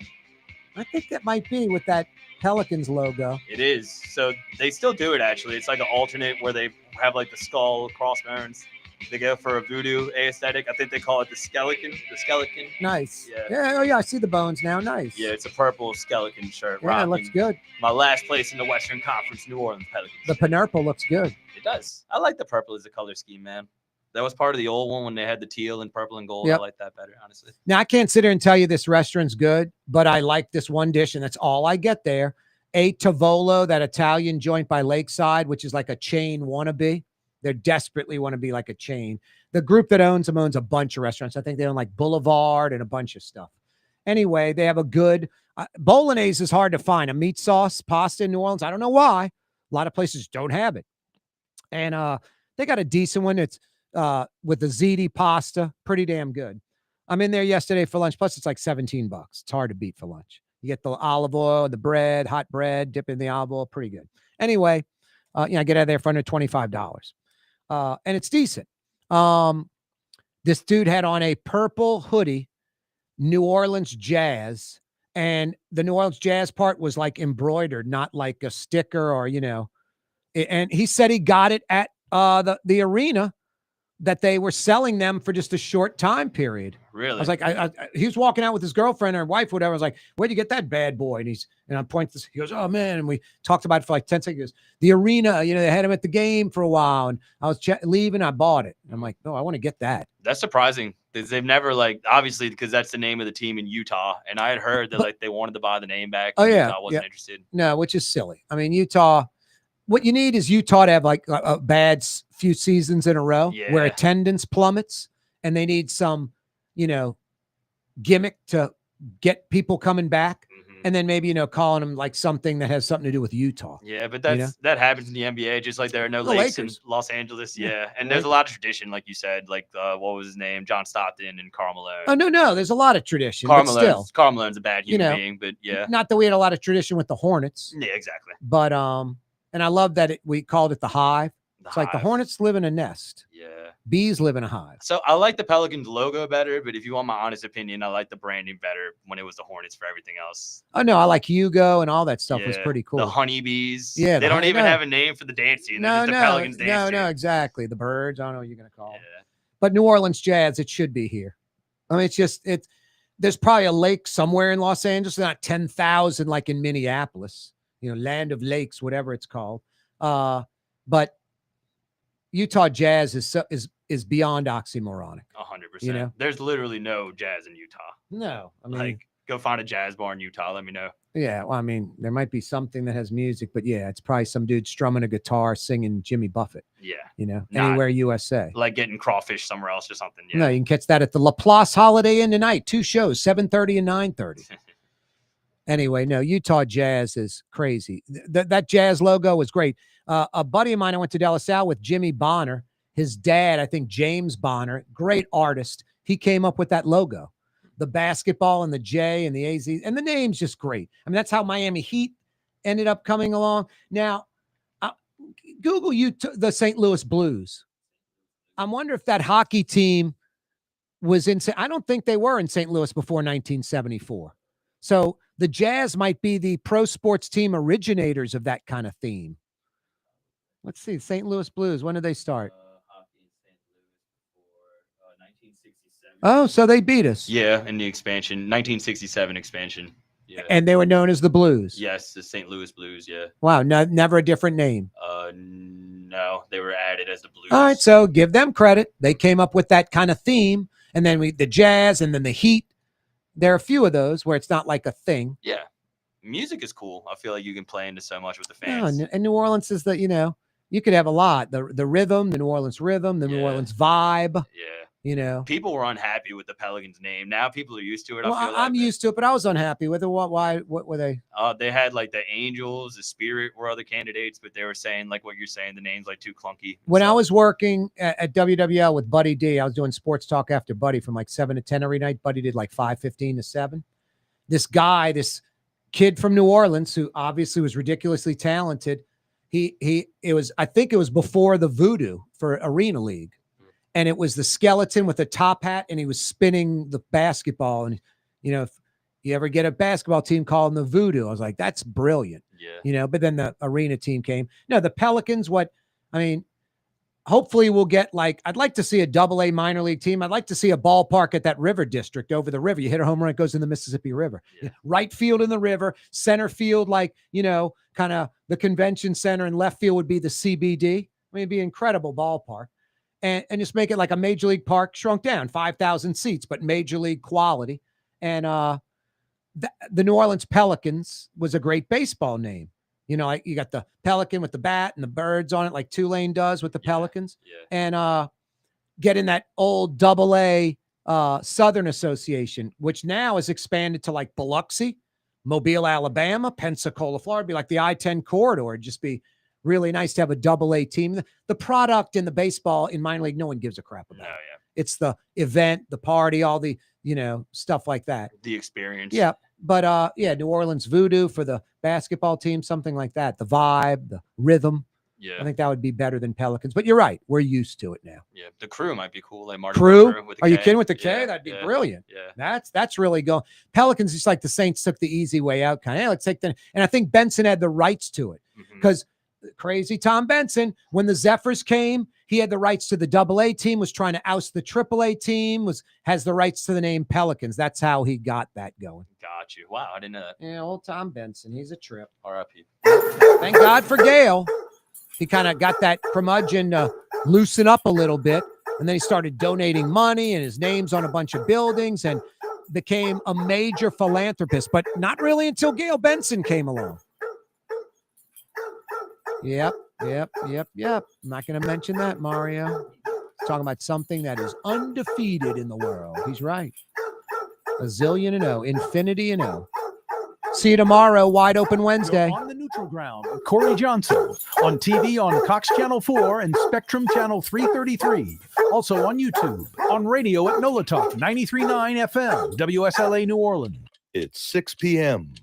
I think that might be with that Pelicans logo. It is. So they still do it, actually. It's like an alternate where they have like the skull, crossbones. They go for a voodoo aesthetic. I think they call it the skeleton. The skeleton. Nice. Yeah. Yeah. Oh, yeah. I see the bones now. Nice. Yeah, it's a purple skeleton shirt. Yeah, it looks good. My last place in the Western Conference, New Orleans Pelicans. The Purple looks good. It does. I like the purple as a color scheme, man. That was part of the old one when they had the teal and purple and gold. Yep. I like that better, honestly. Now, I can't sit here and tell you this restaurant's good, but I like this one dish, and that's all I get there. A Tavolo, that Italian joint by Lakeside, which is like a chain wannabe. They desperately want to be like a chain. The group that owns them owns a bunch of restaurants. I think they own like Boulevard and a bunch of stuff. Anyway, they have a good bolognese is hard to find. A meat sauce pasta in New Orleans. I don't know why. A lot of places don't have it. And they got a decent one. It's with the ziti pasta. Pretty damn good. I'm in there yesterday for lunch. Plus, it's like $17. It's hard to beat for lunch. You get the olive oil, the bread, hot bread, dip in the olive oil. Pretty good. Anyway, I get out of there for under $25. And it's decent. This dude had on a purple hoodie, New Orleans Jazz, and the New Orleans Jazz part was like embroidered, not like a sticker or, and he said he got it at the arena, that they were selling them for just a short time period. Really? I was like, he was walking out with his girlfriend or wife, whatever. I was like, where'd you get that bad boy? And I'm pointing this, he goes, oh man. And we talked about it for like 10 seconds. He goes, the arena, they had him at the game for a while, and I was leaving. I bought it. And I'm like, no, I want to get that. That's surprising because they've never obviously because that's the name of the team in Utah. And I had heard that they wanted to buy the name back. Oh yeah. Utah wasn't interested. No, which is silly. I mean, Utah, what you need is Utah to have like a bad few seasons in a row where attendance plummets, and they need some, gimmick to get people coming back. And then maybe, calling them like something that has something to do with Utah. Yeah, but that happens in the NBA, just like there are no lakes in Los Angeles. Yeah. And there's a lot of tradition, like you said, like what was his name? John Stockton and Karl Malone. Oh, no. There's a lot of tradition. Karl Malone's a bad human being, but yeah. Not that we had a lot of tradition with the Hornets. Yeah, exactly. But and I love that we called it the Hive. It's like the Hornets live in a nest. Yeah. Bees live in a hive. So I like the Pelicans logo better, but if you want my honest opinion, I like the branding better when it was the Hornets for everything else. Oh no, I like Hugo and all that stuff was pretty cool. The honeybees. Yeah. They don't even have a name for the dance team. They're just the Pelicans dance team. No, exactly. The birds. I don't know what you're gonna call them. But New Orleans Jazz, it should be here. I mean, there's probably a lake somewhere in Los Angeles, not 10,000 like in Minneapolis, land of lakes, whatever it's called. But Utah Jazz is beyond oxymoronic. 100%. There's literally no jazz in Utah. No, I mean, go find a jazz bar in Utah. Let me know. Yeah, well, I mean, there might be something that has music, but yeah, it's probably some dude strumming a guitar, singing Jimmy Buffett. Yeah, anywhere USA. Like getting crawfish somewhere else or something. Yeah. No, you can catch that at the Laplace Holiday Inn tonight. 2 shows, 7:30 and 9:30. Anyway, no, Utah Jazz is crazy. That Jazz logo was great. A buddy of mine I went to De La Salle with, Jimmy Bonner, his dad, I think James Bonner, great artist. He came up with that logo, the basketball and the J and the AZ, and the name's just great. I mean, that's how Miami Heat ended up coming along. Now, Google the St. Louis Blues. I wonder if that hockey team was in. I don't think they were in St. Louis before 1974. So the Jazz might be the pro sports team originators of that kind of theme. Let's see, St. Louis Blues. When did they start? Hockey in St. Louis before 1967. Oh, so they beat us. Yeah, in the expansion, 1967 expansion. Yeah. And they were known as the Blues. Yes, the St. Louis Blues. Yeah. Wow, never a different name. No, they were added as the Blues. All right, so give them credit. They came up with that kind of theme, and then the Jazz, and then the Heat. There are a few of those where it's not like a thing. Yeah, music is cool. I feel like you can play into so much with the fans. Yeah, and New Orleans is you could have a lot. The rhythm, the New Orleans rhythm, the New Orleans vibe. Yeah. People were unhappy with the Pelicans name. Now people are used to it. Well, I'm used to it, but I was unhappy with it. Why? What were they? They had like the Angels, the Spirit were other candidates, but they were saying like what you're saying, the name's like too clunky. When I was working at WWL with Buddy D, I was doing sports talk after Buddy from like 7 to 10 every night. Buddy did like 5:15 to 7. This kid from New Orleans who obviously was ridiculously talented. I think it was before the Voodoo for Arena League. And it was the skeleton with a top hat, and he was spinning the basketball. And, if you ever get a basketball team called the Voodoo, I was like, that's brilliant. Yeah. But then the arena team came. No, the Pelicans, hopefully we'll get I'd like to see a AA minor league team. I'd like to see a ballpark at that river district over the river. You hit a home run, it goes in the Mississippi River. Yeah. Right field in the river, center field, kind of the convention center, and left field would be the CBD. I mean, it'd be an incredible ballpark. And just make it like a major league park shrunk down, 5,000 seats, but major league quality. And the New Orleans Pelicans was a great baseball name. You got the pelican with the bat and the birds on it, like Tulane does with the Pelicans. Yeah. And getting that old AA Southern Association, which now is expanded to like Biloxi, Mobile, Alabama, Pensacola, Florida, be like the I-10 corridor. It'd just be really nice to have a AA team. The product in the baseball in minor league, no one gives a crap about. Yeah. It's the event, the party, all the, stuff like that. The experience. Yeah. But New Orleans Voodoo for the basketball team, something like that. The vibe, the rhythm. Yeah. I think that would be better than Pelicans. But you're right. We're used to it now. Yeah. The Crew might be cool. Like Marty Crew? Booker with the Are you K. kidding with the K? Yeah, That'd be yeah, brilliant. Yeah. That's really going. Pelicans, just like the Saints took the easy way out. Kind of, let's take the. And I think Benson had the rights to it because crazy Tom Benson, when the Zephyrs came, he had the rights to the AA team, was trying to oust the AAA team, has the rights to the name Pelicans. That's how he got that going. Got you. Wow, I didn't know that. Yeah, old Tom Benson. He's a trip. R.I.P. Thank God for Gale. He kind of got that curmudgeon to loosen up a little bit. And then he started donating money and his name's on a bunch of buildings and became a major philanthropist, but not really until Gale Benson came along. Yep. I'm not going to mention that, Mario. He's talking about something that is undefeated in the world. He's right. A zillion and O, infinity and O. See you tomorrow, Wide Open Wednesday. On the Neutral Ground with Corey Johnson on TV on Cox Channel 4 and Spectrum Channel 333. Also on YouTube, on radio at NOLA Talk 93.9 FM, WSLA New Orleans. It's 6 p.m.